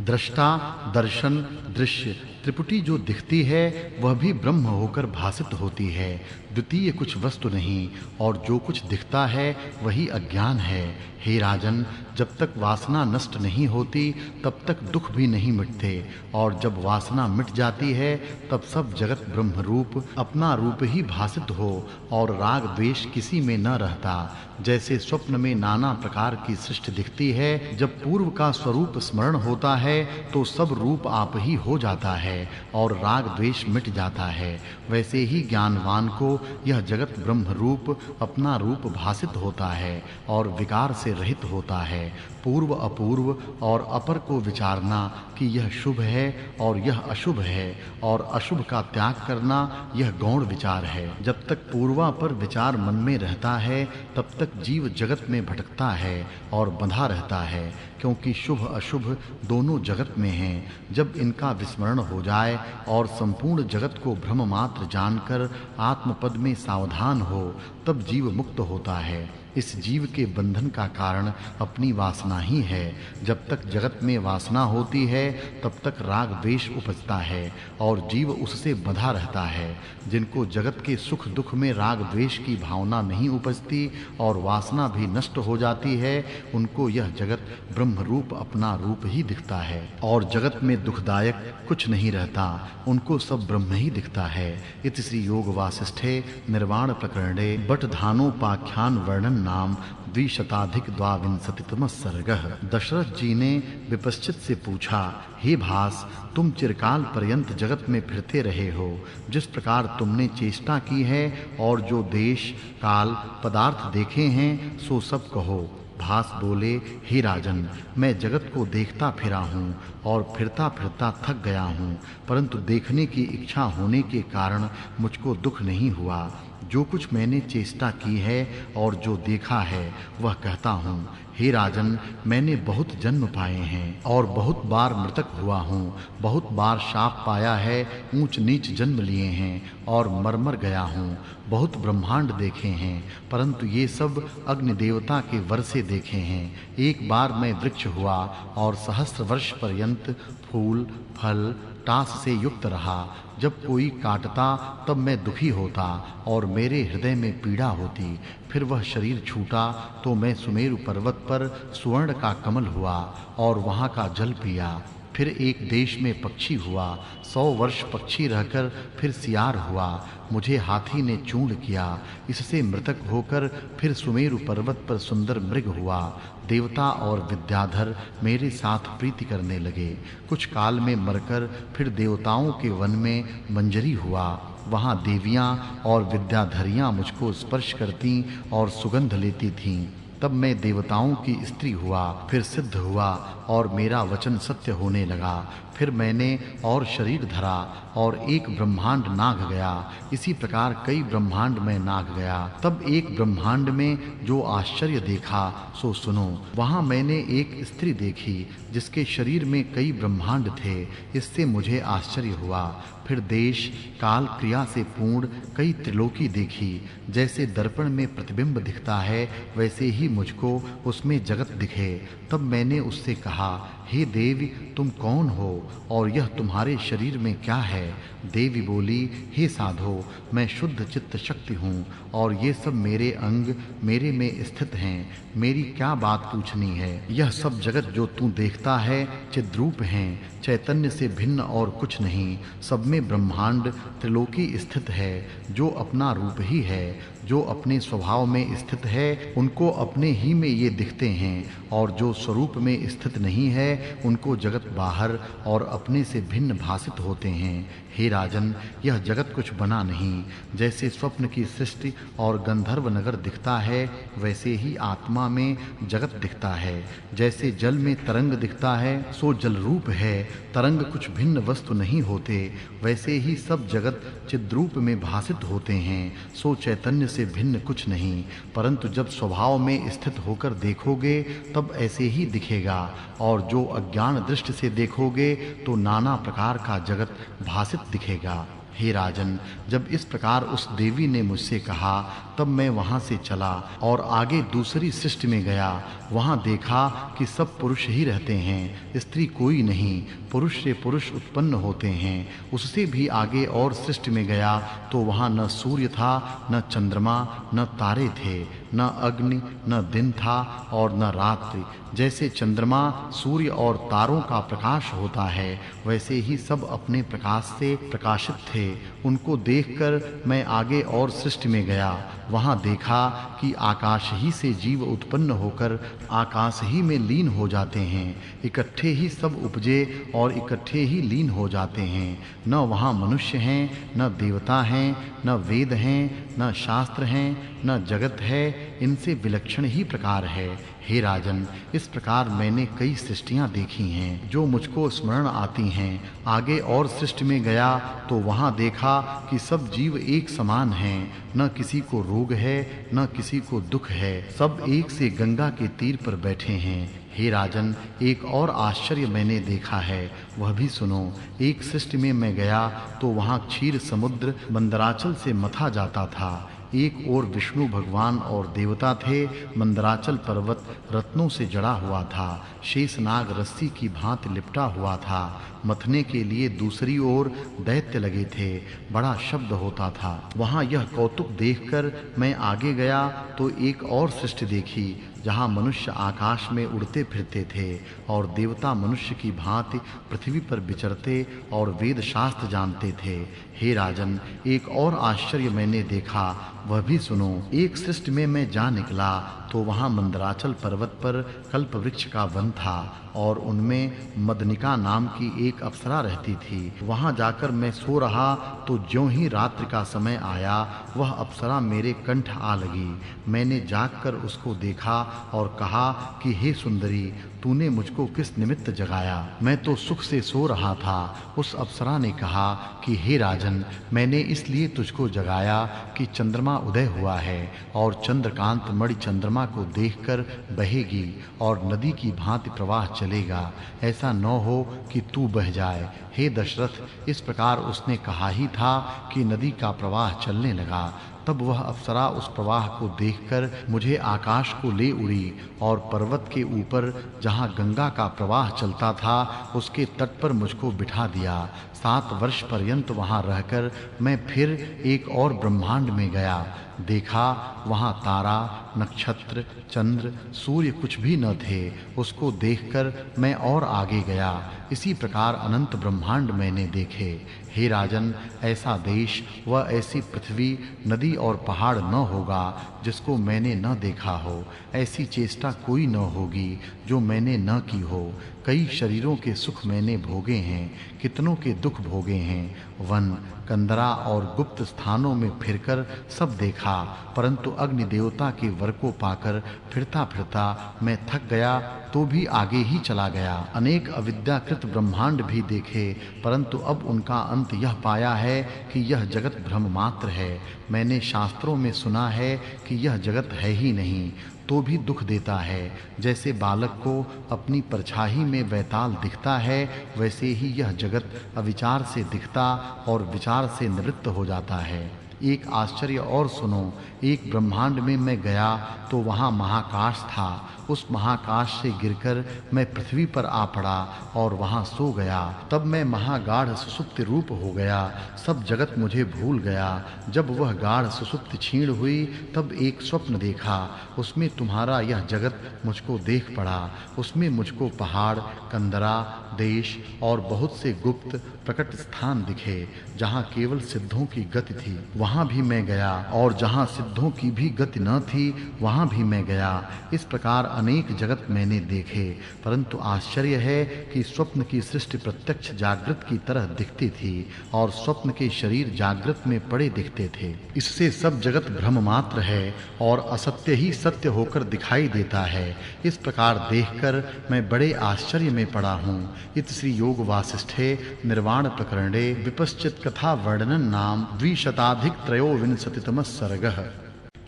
दृष्टा, दर्शन, दृश्य त्रिपुटी जो दिखती है वह भी ब्रह्म होकर भासित होती है। द्वितीय कुछ वस्तु नहीं, और जो कुछ दिखता है वही अज्ञान है। हे राजन, जब तक वासना नष्ट नहीं होती तब तक दुख भी नहीं मिटते, और जब वासना मिट जाती है तब सब जगत ब्रह्म रूप अपना रूप ही भासित हो और राग द्वेष किसी में न रहता। जैसे स्वप्न में नाना प्रकार की सृष्टि दिखती है, जब पूर्व का स्वरूप स्मरण होता है तो सब रूप आप ही हो जाता है और राग द्वेष मिट जाता है, वैसे ही ज्ञानवान को यह जगत ब्रह्म रूप अपना रूप भासित होता है और विकार से रहित होता है। पूर्व, अपूर्व और अपर को विचारना कि यह शुभ है और यह अशुभ है, और अशुभ का त्याग करना यह गौण विचार है। जब तक पूर्वापर विचार मन में रहता है तब तक जीव जगत में भटकता है और बंधा रहता है, क्योंकि शुभ अशुभ दोनों जगत में हैं। जब इनका विस्मरण हो जाए और संपूर्ण जगत को भ्रम मात्र जानकर आत्मपद में सावधान हो, तब जीव मुक्त होता है। इस जीव के बंधन का कारण अपनी वासना ही है। जब तक जगत में वासना होती है तब तक राग द्वेष उपजता है और जीव उससे बंधा रहता है। जिनको जगत के सुख दुख में राग द्वेष की भावना नहीं उपजती और वासना भी नष्ट हो जाती है, उनको यह जगत ब्रह्म रूप अपना रूप ही दिखता है और जगत में दुखदायक कुछ नहीं रहता, उनको सब ब्रह्म ही दिखता है। इति श्री योग वासिष्ठे निर्वाण प्रकरणे बटधानोपाख्यान वर्णन नाम द्विशताधिक द्वाविंशतितम सर्गः। दशरथ जी ने विपश्चित से पूछा, हे भास, तुम चिरकाल पर्यंत जगत में फिरते रहे हो। जिस प्रकार तुमने चेष्टा की है और जो देश काल पदार्थ देखे हैं सो सब कहो। भास बोले, हे राजन, मैं जगत को देखता फिरा हूँ और फिरता फिरता थक गया हूँ, परंतु देखने की इच्छा होने के कारण मुझको दुख नहीं हुआ। जो कुछ मैंने चेष्टा की है और जो देखा है वह कहता हूँ। हे राजन, मैंने बहुत जन्म पाए हैं और बहुत बार मृतक हुआ हूँ, बहुत बार शाप पाया है, ऊंच नीच जन्म लिए हैं और मर गया हूँ। बहुत ब्रह्मांड देखे हैं, परंतु ये सब अग्नि देवता के वर से देखे हैं। एक बार मैं वृक्ष हुआ और सहस्र वर्ष पर्यंत फूल फल टास से युक्त रहा। जब कोई काटता तब मैं दुखी होता और मेरे हृदय में पीड़ा होती। फिर वह शरीर छूटा तो मैं सुमेरु पर्वत पर स्वर्ण का कमल हुआ और वहाँ का जल पिया। फिर एक देश में पक्षी हुआ, 100 वर्ष पक्षी रहकर फिर सियार हुआ। मुझे हाथी ने चूर्ण किया, इससे मृतक होकर फिर सुमेरु पर्वत पर सुंदर मृग हुआ। देवता और विद्याधर मेरे साथ प्रीति करने लगे। कुछ काल में मरकर फिर देवताओं के वन में मंजरी हुआ। वहाँ देवियाँ और विद्याधरियाँ मुझको स्पर्श करती और सुगंध लेती थीं। तब मैं देवताओं की स्त्री हुआ, फिर सिद्ध हुआ और मेरा वचन सत्य होने लगा। फिर मैंने और शरीर धरा और एक ब्रह्मांड नाग गया। इसी प्रकार कई ब्रह्मांड में नाग गया। तब एक ब्रह्मांड में जो आश्चर्य देखा सो सुनो। वहाँ मैंने एक स्त्री देखी जिसके शरीर में कई ब्रह्मांड थे। इससे मुझे आश्चर्य हुआ। फिर देश काल क्रिया से पूर्ण कई त्रिलोकी देखी। जैसे दर्पण में प्रतिबिंब दिखता है वैसे ही मुझको उसमें जगत दिखे। तब मैंने उससे कहा, हे देवी, तुम कौन हो और यह तुम्हारे शरीर में क्या है? देवी बोली, हे साधो, मैं शुद्ध चित्त शक्ति हूँ और ये सब मेरे अंग मेरे में स्थित हैं। मेरी क्या बात पूछनी है? यह सब जगत जो तू देखता है चिद्रूप हैं, चैतन्य से भिन्न और कुछ नहीं। सब में ब्रह्मांड त्रिलोकी स्थित है, जो अपना रूप ही है। जो अपने स्वभाव में स्थित है उनको अपने ही में ये दिखते हैं, और जो स्वरूप में स्थित नहीं है उनको जगत बाहर और अपने से भिन्न भासित होते हैं। हे राजन, यह जगत कुछ बना नहीं। जैसे स्वप्न की सृष्टि और गंधर्व नगर दिखता है वैसे ही आत्मा में जगत दिखता है। जैसे जल में तरंग दिखता है सो जल रूप है, तरंग कुछ भिन्न वस्तु नहीं होते। वैसे ही सब जगत चिद्रूप में भासित होते हैं, सो चैतन्य से भिन्न कुछ नहीं, परंतु जब स्वभाव में स्थित होकर देखोगे तब ऐसे ही दिखेगा, और जो अज्ञान दृष्टि से देखोगे तो नाना प्रकार का जगत भासित दिखेगा। हे राजन, जब इस प्रकार उस देवी ने मुझसे कहा तब मैं वहां से चला और आगे दूसरी सृष्टि में गया। वहां देखा कि सब पुरुष ही रहते हैं, स्त्री कोई नहीं, पुरुष से पुरुष उत्पन्न होते हैं। उससे भी आगे और सृष्टि में गया तो वहां न सूर्य था, न चंद्रमा, न तारे थे, न अग्नि, न दिन था और न रात्रि। जैसे चंद्रमा सूर्य और तारों का प्रकाश होता है, वैसे ही सब अपने प्रकाश से प्रकाशित थे। उनको देखकर मैं आगे और सृष्टि में गया। वहां देखा कि आकाश ही से जीव उत्पन्न होकर आकाश ही में लीन हो जाते हैं। इकट्ठे ही सब उपजे और इकट्ठे ही लीन हो जाते हैं। न वहां मनुष्य हैं, न देवता हैं, न वेद हैं, न शास्त्र हैं, न जगत है। इनसे विलक्षण ही प्रकार है। हे राजन, इस प्रकार मैंने कई सृष्टियां देखी हैं जो मुझको स्मरण आती हैं। आगे और सृष्टि में गया तो वहां देखा कि सब जीव एक समान हैं, न किसी को रोग है, न किसी को दुख है। सब एक से गंगा के तीर पर बैठे हैं। हे राजन, एक और आश्चर्य मैंने देखा है, वह भी सुनो। एक सृष्टि में मैं गया तो वहां क्षीर समुद्र मंदराचल से मथा जाता था। एक ओर विष्णु भगवान और देवता थे। मंदराचल पर्वत रत्नों से जड़ा हुआ था, शेषनाग रस्सी की भांति लिपटा हुआ था। मथने के लिए दूसरी ओर दैत्य लगे थे, बड़ा शब्द होता था। वहां यह कौतुक देखकर मैं आगे गया तो एक और सृष्टि देखी, जहां मनुष्य आकाश में उड़ते फिरते थे और देवता मनुष्य की भांति पृथ्वी पर विचरते और वेद शास्त्र जानते थे। हे राजन, एक और आश्चर्य मैंने देखा, वह भी सुनो। एक सृष्टि में मैं जा निकला तो वहां मंदराचल पर्वत पर कल्प वृक्ष का वन था और उनमें मदनिका नाम की एक अप्सरा रहती थी। वहां जाकर मैं सो रहा तो ज्यों ही रात्रि का समय आया, वह अप्सरा मेरे कंठ आ लगी। मैंने जागकर उसको देखा और कहा कि हे सुंदरी, तूने मुझको किस निमित्त जगाया? मैं तो सुख से सो रहा था। उस अप्सरा ने कहा कि हे राजन, मैंने इसलिए तुझको जगाया कि चंद्रमा उदय हुआ है और चंद्रकांत मणि चंद्रमा को देखकर बहेगी और नदी की भांति प्रवाह चलेगा। ऐसा न हो कि तू बह जाए। हे दशरथ, इस प्रकार उसने कहा ही था कि नदी का प्रवाह चलने लगा। तब वह अप्सरा उस प्रवाह को देखकर मुझे आकाश को ले उड़ी और पर्वत के ऊपर जहाँ गंगा का प्रवाह चलता था उसके तट पर मुझको बिठा दिया। 7 वर्ष पर्यंत वहाँ रहकर मैं फिर एक और ब्रह्मांड में गया। देखा वहाँ तारा, नक्षत्र, चंद्र, सूर्य कुछ भी न थे। उसको देखकर मैं और आगे गया। इसी प्रकार अनंत ब्रह्मांड मैंने देखे। हे राजन, ऐसा देश व ऐसी पृथ्वी, नदी और पहाड़ न होगा जिसको मैंने न देखा हो। ऐसी चेष्टा कोई न होगी जो मैंने न की हो। कई शरीरों के सुख मैंने भोगे हैं, कितनों के दुख भोगे हैं। वन, कंदरा और गुप्त स्थानों में फिरकर सब देखा, परंतु अग्नि देवता के वर को पाकर फिरता फिरता मैं थक गया तो भी आगे ही चला गया। अनेक अविद्याकृत ब्रह्मांड भी देखे, परंतु अब उनका अंत यह पाया है कि यह जगत भ्रम मात्र है। मैंने शास्त्रों में सुना है कि यह जगत है ही नहीं, तो भी दुख देता है। जैसे बालक को अपनी परछाई में वैताल दिखता है, वैसे ही यह जगत अविचार से दिखता और विचार से निवृत्त हो जाता है। एक आश्चर्य और सुनो। एक ब्रह्मांड में मैं गया तो वहाँ महाकाश था। उस महाकाश से गिरकर मैं पृथ्वी पर आ पड़ा और वहाँ सो गया। तब मैं महागाढ़ सुषुप्ति रूप हो गया। सब जगत मुझे भूल गया। जब वह गाढ़ सुषुप्ति क्षीण हुई तब एक स्वप्न देखा। उसमें तुम्हारा यह जगत मुझको देख पड़ा। उसमें मुझको पहाड़, कंदरा, देश और बहुत से गुप्त प्रकट स्थान दिखे जहाँ केवल सिद्धों की गति थी। वहाँ भी मैं गया और जहाँ सिद्धों की भी गति न थी वहाँ भी मैं गया। इस प्रकार अनेक जगत मैंने देखे, परंतु आश्चर्य है कि स्वप्न की सृष्टि प्रत्यक्ष जागृत की तरह दिखती थी और स्वप्न के शरीर जागृत में पड़े दिखते थे। इससे सब जगत भ्रम मात्र है और असत्य ही सत्य होकर दिखाई देता है। इस प्रकार देखकर मैं बड़े आश्चर्य में पड़ा हूँ। इत श्री योग वासिष्ठे निर्वाण प्रकरणे विपश्चित कथा वर्णन नाम 2 शताधिक 3 सर्गः।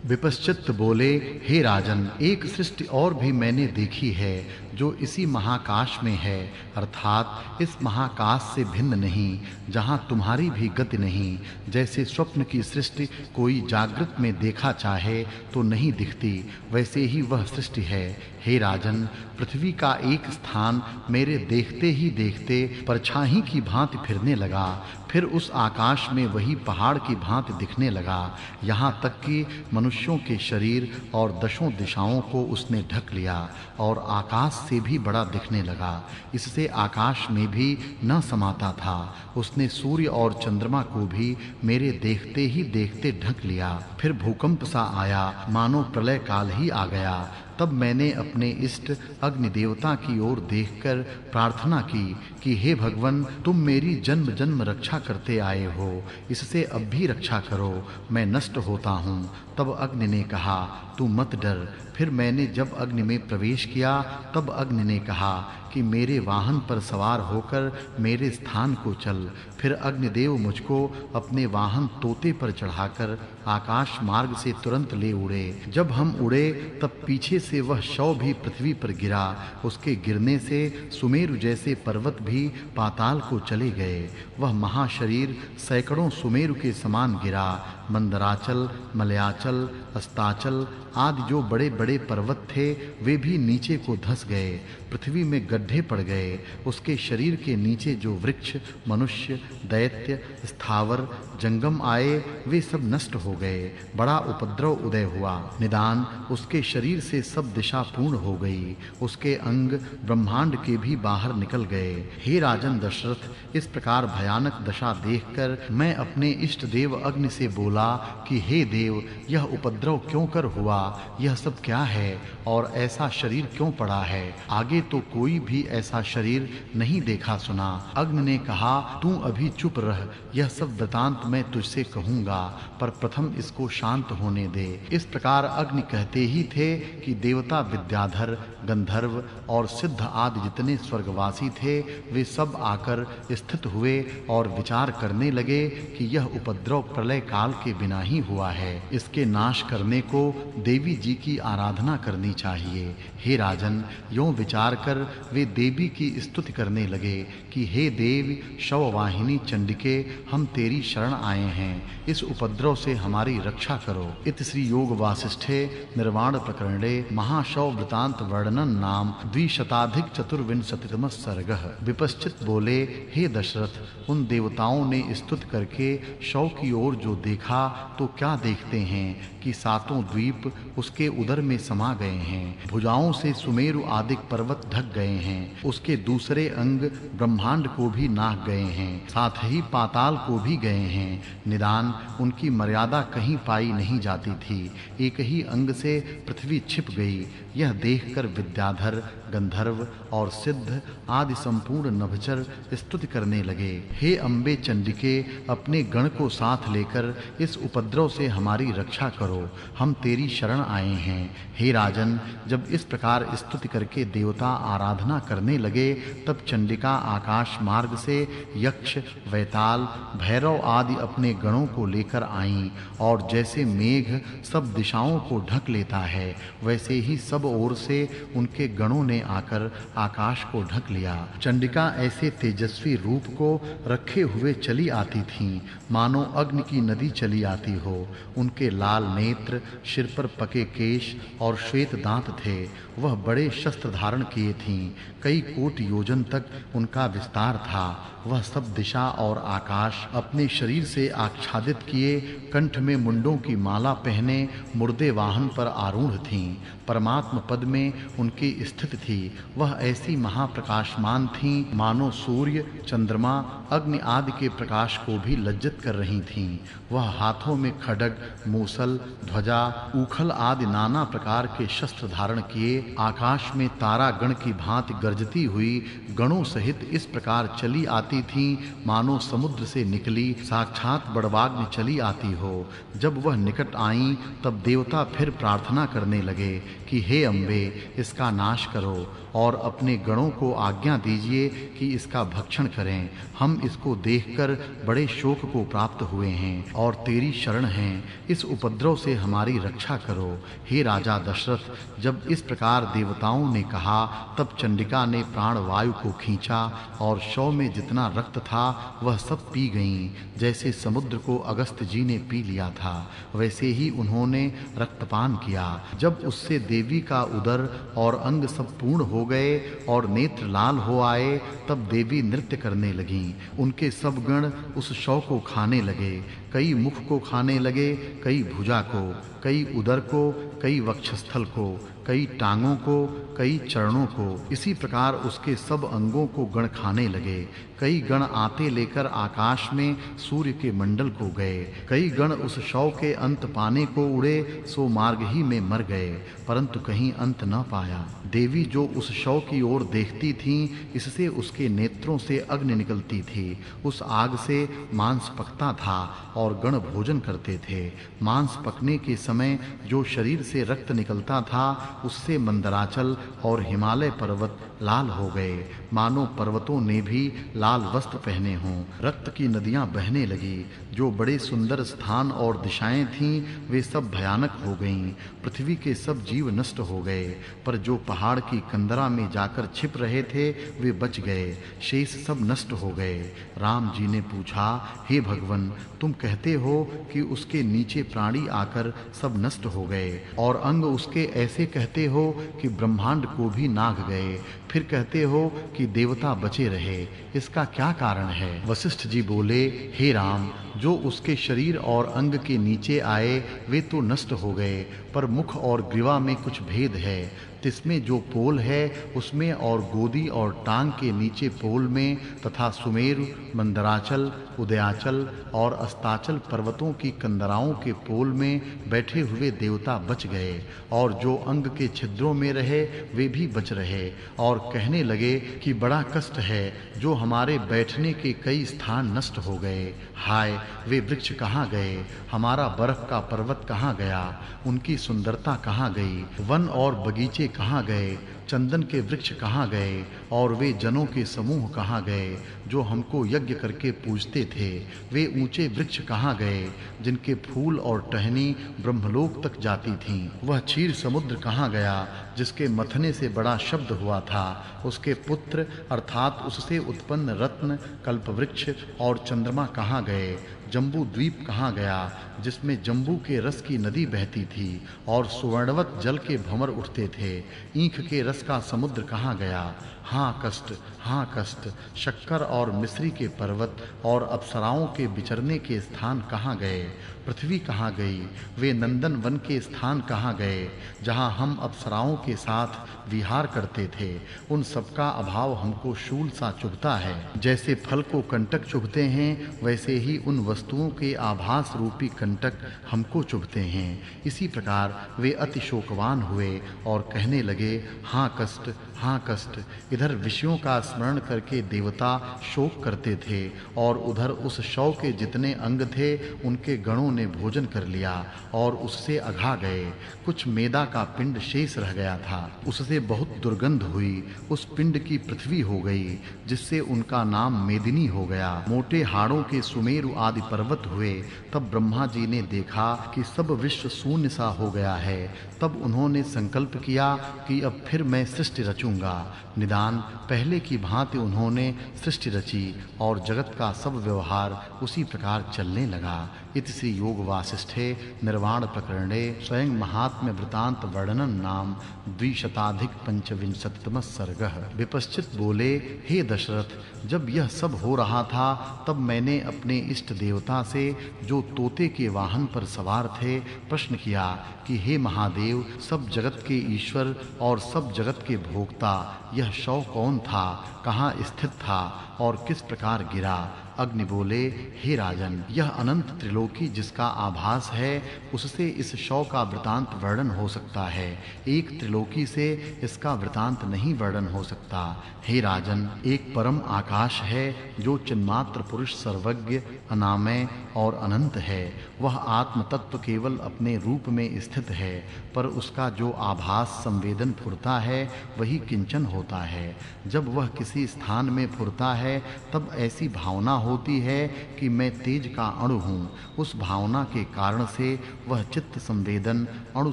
विपश्चित बोले, हे राजन, एक सृष्टि और भी मैंने देखी है जो इसी महाकाश में है, अर्थात इस महाकाश से भिन्न नहीं, जहाँ तुम्हारी भी गति नहीं। जैसे स्वप्न की सृष्टि कोई जागृत में देखा चाहे तो नहीं दिखती, वैसे ही वह सृष्टि है। हे राजन, पृथ्वी का एक स्थान मेरे देखते ही देखते परछाई की भांति फिरने लगा, फिर उस आकाश में वही पहाड़ की भांति दिखने लगा, यहाँ तक कि मनुष्यों के शरीर और दशों दिशाओं को उसने ढक लिया और आकाश से भी बड़ा दिखने लगा। इससे आकाश में भी न समाता था। उसने सूर्य और चंद्रमा को भी मेरे देखते ही देखते ढक लिया। फिर भूकंप सा आया, मानो प्रलय काल ही आ गया। तब मैंने अपने इष्ट अग्नि देवता की ओर देखकर प्रार्थना की कि हे भगवन, तुम मेरी जन्म जन्म रक्षा करते आए हो, इससे अब भी रक्षा करो, मैं नष्ट होता हूँ। तब अग्नि ने कहा, तू मत डर। फिर मैंने जब अग्नि में प्रवेश किया तब अग्नि ने कहा कि मेरे वाहन पर सवार होकर मेरे स्थान को चल। फिर अग्निदेव मुझको अपने वाहन तोते पर चढ़ाकर आकाश मार्ग से तुरंत ले उड़े। जब हम उड़े तब पीछे से वह शव भी पृथ्वी पर गिरा। उसके गिरने से सुमेरु जैसे पर्वत भी पाताल को चले गए। वह महाशरीर सैकड़ों सुमेरु के समान गिरा। मंदराचल, मलयाचल, अस्ताचल आदि जो बड़े-बड़े पर्वत थे वे भी नीचे को धंस गए, पृथ्वी में गड्ढे पड़ गए। उसके शरीर के नीचे जो वृक्ष, मनुष्य, दैत्य, स्थावर, जंगम आए वे सब नष्ट हो गए। बड़ा उपद्रव उदय हुआ। निदान उसके शरीर से सब दिशा पूर्ण हो गई। उसके अंग ब्रह्मांड के भी बाहर निकल गए। हे राजन दशरथ, इस प्रकार भयानक दशा देखकर मैं अपने इष्ट देव अग्नि से बोला कि हे देव, यह उपद्रव क्यों कर हुआ? यह सब क्या है और ऐसा शरीर क्यों पड़ा है? आगे तो कोई भी ऐसा शरीर नहीं देखा सुना। अग्नि ने कहा, तू अभी चुप रह, यह सब वृतांत मैं तुझसे कहूंगा, पर प्रथम इसको शांत होने दे। इस प्रकार अग्नि कहते ही थे कि देवता विद्याधर, गंधर्व और सिद्ध आदि जितने स्वर्गवासी थे वे सब आकर स्थित हुए और विचार करने लगे कि यह उपद्रव प्रलय काल के बिना ही हुआ है। इसके नाश करने को देवी जी की आराधना करनी चाहिए। हे राजन, यों विचार कर वे देवी की स्तुति करने लगे कि हे देवी शववाहिनी चंडिके, हम तेरी शरण आए हैं, इस उपद्रव से हमारी रक्षा करो। इति श्री योग वासिष्ठे निर्वाण प्रकरणे महाशव वृतांत वर्णन नाम द्विशताधिक चतुर्विंशतितम सर्गः। विपश्चित बोले, हे दशरथ, उन देवताओं ने स्तुति करके शव की ओर जो देखा तो क्या देखते हैं कि सातों द्वीप उसके उदर में समा गए हैं। भुजाओं से सुमेरु आदि पर्वत ढक गए हैं। उसके दूसरे अंग ब्रह्मांड को भी नाक गए हैं, साथ ही पाताल को भी गए हैं। निदान उनकी मर्यादा कहीं पाई नहीं जाती थी। एक ही अंग से पृथ्वी छिप गई। यह देखकर विद्याधर, गंधर्व और सिद्ध आदि संपूर्ण नभचर स्तुति करने लगे। हे अम्बे चंडिके, अपने गण को साथ लेकर इस उपद्रव से हमारी रक्षा करो, हम तेरी शरण आए हैं। हे राजन, जब इस प्रकार स्तुति करके देवता आराधना करने लगे तब चंडिका आकाश मार्ग से यक्ष, वैताल, भैरव आदि अपने गणों को लेकर आईं और जैसे मेघ सब दिशाओं को ढक लेता है वैसे ही सब ओर से उनके गणों ने आकर आकाश को ढक लिया। चंडिका ऐसे तेजस्वी रूप को रखे हुए चली आती थीं, मानो अग्नि की नदी चली आती हो। उनके लाल नेत्र, सिर पर पके केश और श्वेत दांत थे। वह बड़े शस्त्र धारण किए थीं। कई कोटि योजन तक उनका विस्तार था। वह सब दिशा और आकाश अपने शरीर से आच्छादित किए, कंठ में मुंडों की माला पहने मुर्दे वाहन पर आरूढ़ थीं। परमात्म पद में उनकी स्थित थी। वह ऐसी महाप्रकाशमान थीं मानो सूर्य, चंद्रमा, अग्नि आदि के प्रकाश को भी लज्जित कर रही थीं। वह हाथों में खड्ग, मूसल, ध्वजा, ऊखल आदि नाना प्रकार के शस्त्र धारण किए आकाश में तारा गण की भांति गरजती हुई गणों सहित इस प्रकार चली आती थीं मानो समुद्र से निकली साक्षात बड़वाग्नि चली आती हो। जब वह निकट आईं तब देवता फिर प्रार्थना करने लगे कि हे हे अम्बे, इसका नाश करो और अपने गणों को आज्ञा दीजिए कि इसका भक्षण करें। हम इसको देखकर बड़े शोक को प्राप्त हुए हैं और तेरी शरण हैं, इस उपद्रव से हमारी रक्षा करो। हे राजा दशरथ, जब इस प्रकार देवताओं ने कहा तब चंडिका ने प्राण वायु को खींचा और शव में जितना रक्त था वह सब पी गईं। जैसे समुद्र को अगस्त्य जी ने पी लिया था वैसे ही उन्होंने रक्तपान किया। जब उससे देवी का उदर और अंग सब पूर्ण हो गए और नेत्र लाल हो आए तब देवी नृत्य करने लगीं। उनके सब गण उस शव को खाने लगे। कई मुख को खाने लगे, कई भुजा को, कई उदर को, कई वक्षस्थल को, कई टांगों को, कई चरणों को। इसी प्रकार उसके सब अंगों को गण खाने लगे। कई गण आते लेकर आकाश में सूर्य के मंडल को गए। कई गण उस शव के अंत पाने को उड़े सो मार्ग ही में मर गए, परंतु कहीं अंत न पाया। देवी जो उस शव की ओर देखती थीं, इससे उसके नेत्रों से अग्नि निकलती थी। उस आग से मांस पकता था और गण भोजन करते थे। मांस पकने के समय जो शरीर से रक्त निकलता था उससे मंदराचल और हिमालय पर्वत लाल हो गए, मानो पर्वतों ने भी लाल वस्त्र पहने हों। रक्त की नदियां बहने लगी। जो बड़े सुंदर स्थान और दिशाएं थीं वे सब भयानक हो गईं। पृथ्वी के सब जीव नष्ट हो गए, पर जो पहाड़ की कंदरा में जाकर छिप रहे थे वे बच गए, शेष सब नष्ट हो गए। राम जी ने पूछा, हे भगवन, तुम कहते हो कि उसके नीचे प्राणी आकर सब नष्ट हो गए और अंग उसके ऐसे कहते हो कि ब्रह्मांड को भी नाग गए, फिर कहते हो कि देवता बचे रहे, इसका क्या कारण है? वशिष्ठ जी बोले, हे राम, जो उसके शरीर और अंग के नीचे आए वे तो नष्ट हो गए, पर मुख और ग्रीवा में कुछ भेद है। तिसमें जो पोल है उसमें और गोदी और टांग के नीचे पोल में तथा सुमेरु, मंदराचल, उदयाचल और अस्ताचल पर्वतों की कंदराओं के पोल में बैठे हुए देवता बच गए और जो अंग के छिद्रों में रहे वे भी बच रहे और कहने लगे कि बड़ा कष्ट है, जो हमारे बैठने के कई स्थान नष्ट हो गए। हाय, वे वृक्ष कहाँ गए? हमारा बर्फ का पर्वत कहाँ गया? उनकी सुंदरता कहाँ गई? वन और बगीचे कहाँ गए? चंदन के वृक्ष कहाँ गए? और वे जनों के समूह कहाँ गए जो हमको यज्ञ करके पूजते थे? वे ऊंचे वृक्ष कहाँ गए जिनके फूल और टहनी ब्रह्मलोक तक जाती थीं? वह क्षीर समुद्र कहाँ गया जिसके मथने से बड़ा शब्द हुआ था? उसके पुत्र अर्थात उससे उत्पन्न रत्न, कल्पवृक्ष और चंद्रमा कहाँ गए? जम्बू द्वीप कहाँ गया जिसमें जम्बू के रस की नदी बहती थी और सुवर्णवत जल के भंवर उठते थे? ईख के रस का समुद्र कहाँ गया? हाँ कष्ट, हाँ कष्ट। शक्कर और मिश्री के पर्वत और अप्सराओं के विचरने के स्थान कहाँ गए? पृथ्वी कहाँ गई? वे नंदन वन के स्थान कहाँ गए जहाँ हम अप्सराओं के साथ विहार करते थे? उन सबका अभाव हमको शूल सा चुभता है। जैसे फल को कंटक चुभते हैं वैसे ही उन वस्तुओं के आभास रूपी कंटक हमको चुभते हैं। इसी प्रकार वे अति शोकवान हुए और कहने लगे, हाँ कष्ट, हाँ कष्ट। इधर विषयों का स्मरण करके देवता शोक करते थे और उधर उस शव के जितने अंग थे उनके गणों ने भोजन कर लिया और उससे अघा गए। कुछ मेदा का पिंड शेष रह गया था, उससे बहुत दुर्गंध हुई। उस पिंड की पृथ्वी हो गई जिससे उनका नाम मेदिनी हो गया। मोटे हाड़ों के सुमेरु आदि पर्वत हुए। तब ब्रह्मा जी ने देखा कि सब विश्व शून्य सा हो गया है। तब उन्होंने संकल्प किया कि अब फिर मैं सृष्टि रचूंगा। निदान पहले की भांति उन्होंने सृष्टि रची और जगत का सब व्यवहार उसी प्रकार चलने लगा। इति श्री योग वासिष्ठे निर्वाण प्रकरणे स्वयं महात्म्य वृतांत वर्णन नाम द्विशताधिक पंचविंशतितम सर्गः। विपश्चित बोले, हे दशरथ, जब यह सब हो रहा था तब मैंने अपने इष्ट देवता से जो तोते के वाहन पर सवार थे प्रश्न किया कि हे महादेव, सब जगत के ईश्वर और सब जगत के भोक्ता, यह शव कौन था, कहाँ स्थित था और किस प्रकार गिरा? अग्नि बोले, हे राजन, यह अनंत त्रिलोकी जिसका आभास है उससे इस शव का वृतांत वर्णन हो सकता है, एक त्रिलोकी से इसका वृतांत नहीं वर्णन हो सकता। हे राजन, एक परम आकाश है जो चिन्मात्र पुरुष, सर्वज्ञ, अनामय और अनंत है। वह आत्म तत्व केवल अपने रूप में स्थित है, पर उसका जो आभास संवेदन फुरता है वही किंचन होता है। जब वह किसी स्थान में फुरता है तब ऐसी भावना होती है कि मैं तेज का अणु हूँ। उस भावना के कारण से वह चित्त संवेदन अणु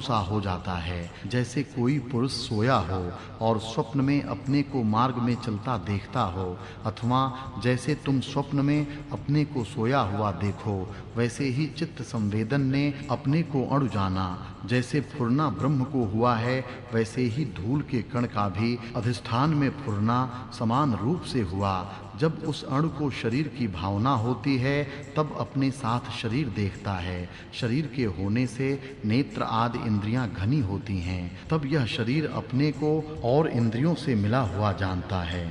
सा हो जाता है। जैसे कोई पुरुष सोया हो और स्वप्न में अपने को मार्ग में चलता देखता हो, अथवा जैसे तुम स्वप्न में अपने को सोया हुआ देखो, वैसे ही चित्त संवेदन ने अपने को अणु जाना। जैसे फुरना ब्रह्म को हुआ है, वैसे ही धूल के कण का भी अधिष्ठान में फुरना समान रूप से हुआ। जब उस अणु को शरीर की भावना होती है तब अपने साथ शरीर देखता है। शरीर के होने से नेत्र आदि इंद्रियां घनी होती हैं, तब यह शरीर अपने को और इंद्रियों से मिला हुआ जानता है।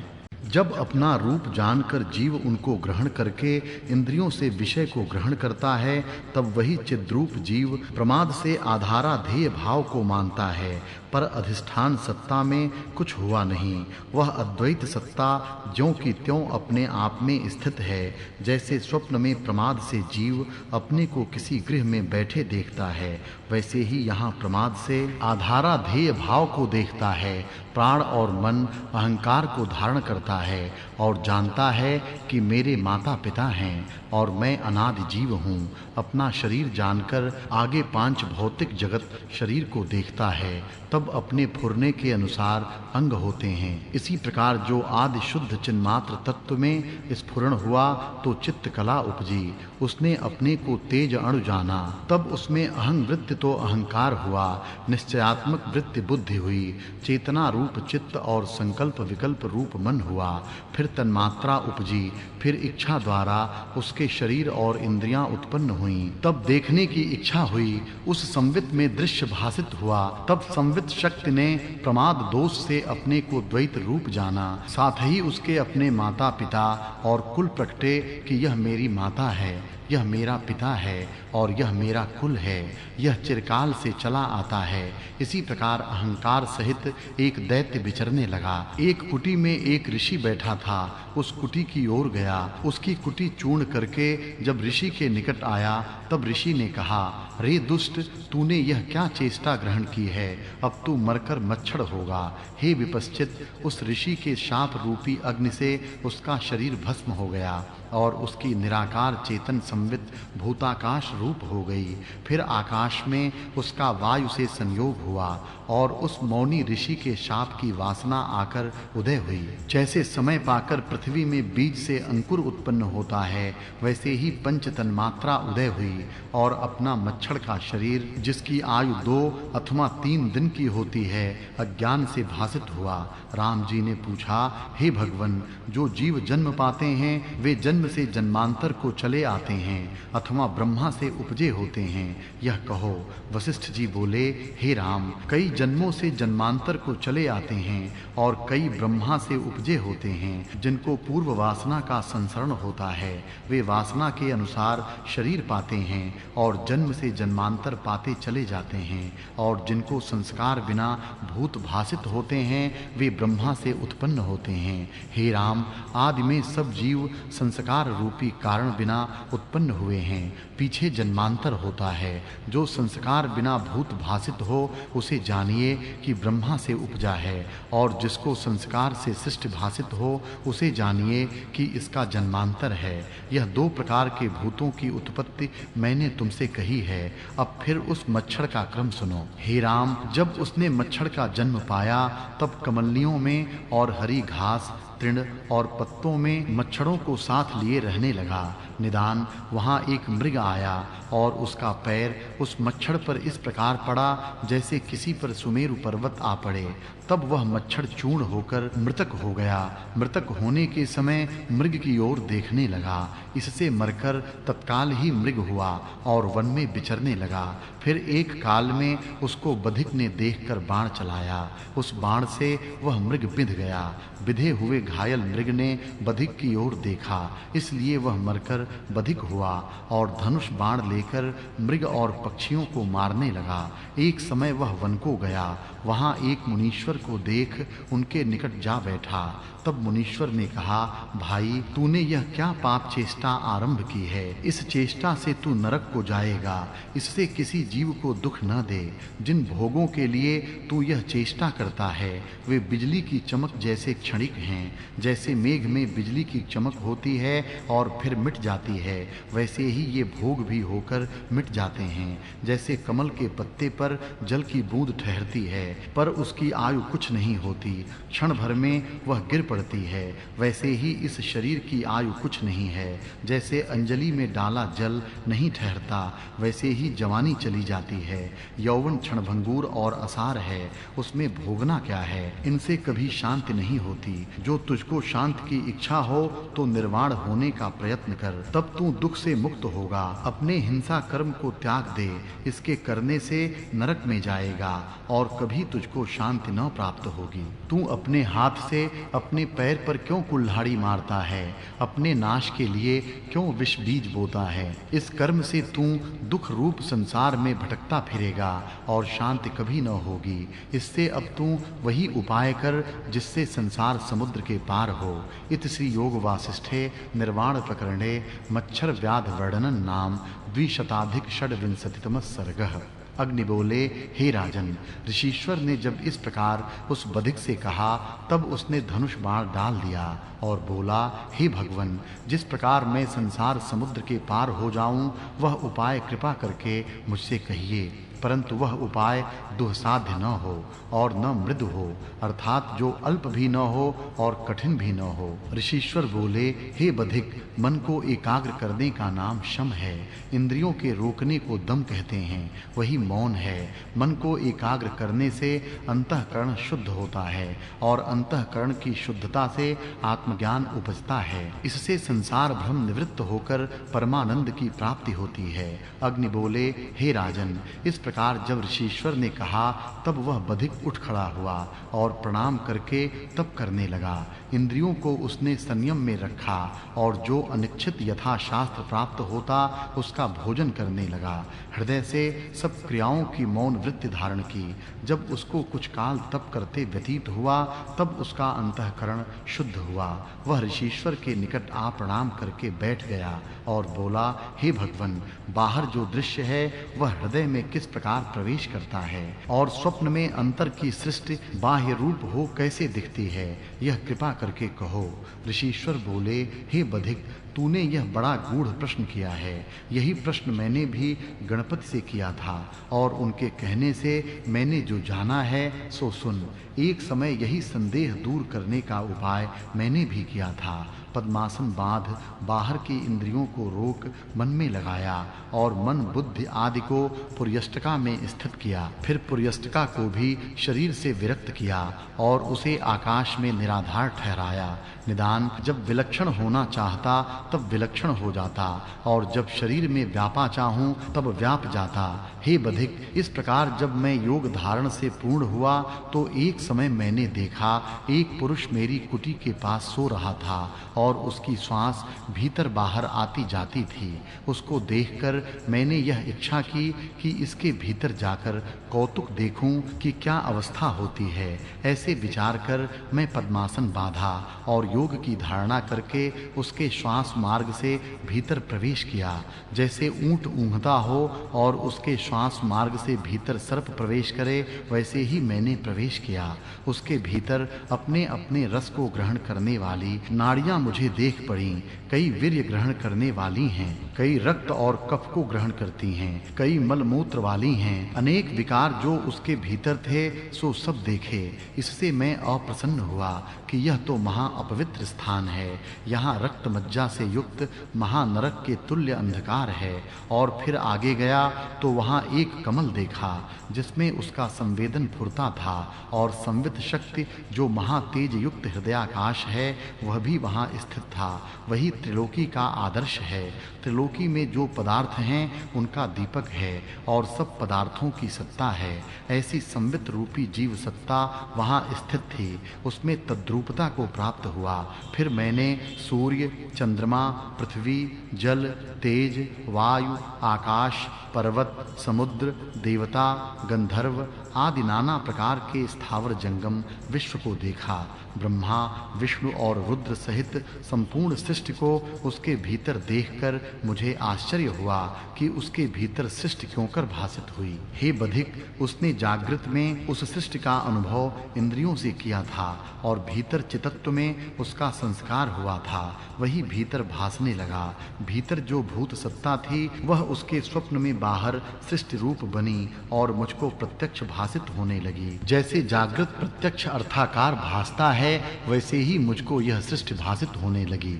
जब अपना रूप जानकर जीव उनको ग्रहण करके इंद्रियों से विषय को ग्रहण करता है, तब वही चिद्रूप जीव प्रमाद से आधाराधेय भाव को मानता है, पर अधिष्ठान सत्ता में कुछ हुआ नहीं। वह अद्वैत सत्ता ज्यों की त्यों अपने आप में स्थित है। जैसे स्वप्न में प्रमाद से जीव अपने को किसी गृह में बैठे देखता है, वैसे ही यहाँ प्रमाद से आधाराधेय भाव को देखता है। प्राण और मन अहंकार को धारण करता है और जानता है कि मेरे माता पिता हैं और मैं अनादि जीव हूँ। अपना शरीर जानकर आगे पांच भौतिक जगत शरीर को देखता है, तब अपने फुरने के अनुसार अंग होते हैं। इसी प्रकार जो आदि शुद्ध चिन्मात्र तत्व में स्फुरण हुआ तो चित्त कला उपजी, उसने अपने को तेज अणु जाना। तब उसमें अहं वृत्ति तो अहंकार हुआ, निश्चयात्मक वृत्ति बुद्धि हुई, चेतना रूप चित्त और संकल्प विकल्प रूप मन हुआ। फिर तन्मात्रा उपजी, फिर इच्छा द्वारा उसके शरीर और इंद्रियां उत्पन्न हुईं। तब देखने की इच्छा हुई, उस संवित में दृश्य भासित हुआ। तब संवित शक्ति ने प्रमाद दोष से अपने को द्वैत रूप जाना। साथ ही उसके अपने माता पिता और कुल प्रकटे कि यह मेरी माता है, यह मेरा पिता है और यह मेरा कुल है, यह चिरकाल से चला आता है। इसी प्रकार अहंकार सहित एक दैत्य विचरने लगा। एक कुटी में एक ऋषि बैठा था, उस कुटी की ओर गया। उसकी कुटी चूर्ण करके जब ऋषि के निकट आया तब ऋषि ने कहा, रे दुष्ट, तूने यह क्या चेष्टा ग्रहण की है? अब तू मरकर मच्छर होगा। हे विपश्चित, उस ऋषि के शाप रूपी अग्नि से उसका शरीर भस्म हो गया और उसकी निराकार चेतन संवित भूताकाश रूप हो गई। फिर आकाश में उसका वायु से संयोग हुआ और उस मौनी ऋषि के शाप की वासना आकर उदय हुई। जैसे समय पाकर पृथ्वी में बीज से अंकुर उत्पन्न होता है, वैसे ही पंच तन्मात्रा उदय हुई और अपना मच्छर का शरीर, जिसकी आयु 2 अथवा 3 दिन की होती है, अज्ञान से भासित हुआ। राम जी ने पूछा, हे भगवन, जो जीव जन्म पाते हैं वे जन्म से जन्मांतर को चले आते हैं अथवा ब्रह्मा से उपजे होते हैं, यह कहो। वशिष्ठ जी बोले, हे राम, कई जन्मों से जन्मांतर को चले आते हैं और कई ब्रह्मा से उपजे होते हैं। जिनको पूर्व वासना का संसरण होता है वे वासना के अनुसार शरीर पाते हैं और जन्म से जन्मांतर पाते चले जाते हैं, और जिनको संस्कार बिना भूत भासित होते हैं वे ब्रह्मा से उत्पन्न होते हैं। हे राम, आदि में सब जीव संस्कार रूपी कारण बिना उत्पन्न हुए हैं, पीछे जन्मांतर होता है। जो संस्कार बिना भूत भासित हो उसे जानिए कि ब्रह्मा से उपजा है, और जिसको संस्कार से सृष्टि भासित हो उसे जानिए कि इसका जन्मांतर है। यह 2 प्रकार के भूतों की उत्पत्ति मैंने तुमसे कही है। अब फिर उस मच्छर का क्रम सुनो। हे राम, जब उसने मच्छर का जन्म पाया तब कमलियों में और हरी घास, तृण और पत्तों में मच्छरों को साथ लिए रहने लगा। निदान वहाँ एक मृग आया और उसका पैर उस मच्छर पर इस प्रकार पड़ा जैसे किसी पर सुमेरु पर्वत आ पड़े। तब वह मच्छर चूर्ण होकर मृतक हो गया। मृतक होने के समय मृग की ओर देखने लगा। इससे मरकर तत्काल ही मृग हुआ और वन में विचरने लगा। फिर एक काल में उसको बधिक ने देखकर बाण चलाया। उस बाण से वह मृग बिंध गया। बिधे हुए घायल मृग ने बधिक की ओर देखा, इसलिए वह मरकर बधिक हुआ और धनुष बाण लेकर मृग और पक्षियों को मारने लगा। एक समय वह वन को गया, वहां एक मुनीश्वर को देख उनके निकट जा बैठा। तब मुनीश्वर ने कहा, भाई, तूने यह क्या पाप चेष्टा आरंभ की है? इस चेष्टा से तू नरक को जाएगा। इससे किसी जीव को दुख न दे। जिन भोगों के लिए तू यह चेष्टा करता है वे बिजली की चमक जैसे क्षणिक हैं। जैसे मेघ में बिजली की चमक होती है और फिर मिट जाती है, वैसे ही ये भोग भी होकर मिट जाते हैं। जैसे कमल के पत्ते पर जल की बूंद ठहरती है पर उसकी आयु कुछ नहीं होती, क्षण भर में वह गिर पड़ती है, वैसे ही इस शरीर की आयु कुछ नहीं है। जैसे अंजलि में डाला जल नहीं ठहरता, वैसे ही जवानी चली जाती है। यौवन क्षणभंगुर और असार है, उसमें भोगना क्या है? इनसे कभी शांति नहीं होती। जो तुझको शांति की इच्छा हो तो निर्वाण होने का प्रयत्न कर, तब तू दुख से मुक्त होगा। अपने हिंसा कर्म को त्याग दे, इसके करने से नरक में जाएगा और कभी तुझको शांति न प्राप्त होगी। तू अपने हाथ से अपने पैर पर क्यों कुल्हाड़ी मारता है? अपने नाश के लिए क्यों विष बीज बोता है? इस कर्म से तू दुख रूप संसार में भटकता फिरेगा और शांति कभी न होगी। इससे अब तू वही उपाय कर जिससे संसार समुद्र के पार हो। इत श्री योग वासिष्ठे निर्वाण प्रकरणे मच्छर व्याध वर्णन नाम द्विशताधिक षड्विंशतितम सर्गः। अग्नि बोले, हे राजन, ऋषीश्वर ने जब इस प्रकार उस बधिक से कहा तब उसने धनुष बाण डाल दिया और बोला, हे भगवन, जिस प्रकार मैं संसार समुद्र के पार हो जाऊं वह उपाय कृपा करके मुझसे कहिए, परंतु वह उपाय दुस्साध्य न हो और न मृदु हो, अर्थात जो अल्प भी न हो और कठिन भी न हो। ऋषीश्वर बोले, हे बधिक, मन को एकाग्र करने का नाम शम है। इंद्रियों के रोकने को दम कहते हैं, वही मौन है। मन को एकाग्र करने से अंतःकरण शुद्ध होता है और अंतःकरण की शुद्धता से आत्मज्ञान उपजता है। इससे संसार भ्रम निवृत्त होकर परमानंद की प्राप्ति होती है। अग्नि बोले, हे राजन, इस प्रकार जब ऋषीश्वर ने कहा तब वह बधिक उठ खड़ा हुआ और प्रणाम करके तप करने लगा। इंद्रियों को उसने संयम में रखा और जो अनिच्छित यथा शास्त्र प्राप्त होता उसका भोजन करने लगा। हृदय से सब क्रियाओं की मौन वृत्ति धारण की। जब उसको कुछ काल तप करते व्यतीत हुआ तब उसका अंतःकरण शुद्ध हुआ। वह ऋषीश्वर के निकट आ प्रणाम करके बैठ गया और बोला, हे भगवन, बाहर जो दृश्य है वह हृदय में किस प्रकार प्रवेश करता है और स्वप्न में अंतर की सृष्टि बाह्य रूप हो कैसे दिखती है, यह कृपा करके कहो। ऋषीश्वर बोले, हे बधिक, तूने यह बड़ा गूढ़ प्रश्न किया है। यही प्रश्न मैंने भी गणपति से किया था और उनके कहने से मैंने जो जाना है सो सुन। एक समय यही संदेह दूर करने का उपाय मैंने भी किया था। पद्मासन बांध बाहर की इंद्रियों को रोक मन में लगाया और मन बुद्धि आदि को पुर्यष्टका में स्थित किया। फिर पुर्यष्टका को भी शरीर से विरक्त किया और उसे आकाश में निराधार ठहराया। निदान जब विलक्षण होना चाहता तब विलक्षण हो जाता और जब शरीर में व्यापा चाहूं तब व्याप जाता। हे बधिक, इस प्रकार जब मैं योग धारण से पूर्ण हुआ तो एक समय मैंने देखा एक पुरुष मेरी कुटी के पास सो रहा था और उसकी श्वास भीतर बाहर आती जाती थी। उसको देखकर मैंने यह इच्छा की कि इसके भीतर जाकर कौतुक देखूं कि क्या अवस्था होती है। ऐसे विचार कर मैं पद्मासन बांधा और योग की धारणा करके उसके श्वास मार्ग से भीतर प्रवेश किया। जैसे ऊंट ऊँघता हो और उसके श्वास मार्ग से भीतर सर्प प्रवेश करे, वैसे ही मैंने प्रवेश किया। उसके भीतर अपने अपने रस को ग्रहण करने वाली नाड़ियां मुझे देख पड़ी। कई वीर्य ग्रहण करने वाली हैं, कई रक्त और कफ को ग्रहण करती हैं, कई मल मूत्र वाली हैं। अनेक विकार जो उसके भीतर थे सो सब देखे। इससे मैं अप्रसन्न हुआ कि यह तो महा अपवित्र स्थान है। यहाँ रक्त मज्जा से युक्त महानरक के तुल्य अंधकार है। और फिर आगे गया तो वहां एक कमल देखा जिसमें उसका संवेदन फुरता था और संवित शक्ति जो महातेज युक्त हृदयाकाश है वह भी वहां स्थित था। वही त्रिलोकी का आदर्श है। त्रिलोकी में जो पदार्थ हैं उनका दीपक है और सब पदार्थों की सत्ता है। ऐसी संवित रूपी जीव सत्ता वहां स्थित थी। उसमें तद्रूपता को प्राप्त हुआ। फिर मैंने सूर्य, चंद्रमा, पृथ्वी, जल, तेज, वायु, आकाश, पर्वत, समुद्र, देवता, गंधर्व आदि नाना प्रकार के स्थावर जंगम विश्व को देखा। ब्रह्मा, विष्णु और रुद्र सहित संपूर्ण सृष्टि को उसके भीतर देखकर मुझे आश्चर्य हुआ कि उसके भीतर सृष्टि क्यों कर भासित हुई। हे बधिक, उसने जागृत में उस सृष्टि का अनुभव इंद्रियों से किया था और भीतर चित्तत्व में उसका संस्कार हुआ था। वही भीतर भासने लगा। भीतर जो भूत सत्ता थी वह उसके स्वप्न में बाहर सृष्टि रूप बनी और मुझको प्रत्यक्ष भासित होने लगी। जैसे जागृत प्रत्यक्ष अर्थाकार भासता है वैसे ही मुझको यह सृष्टि भासित होने लगी।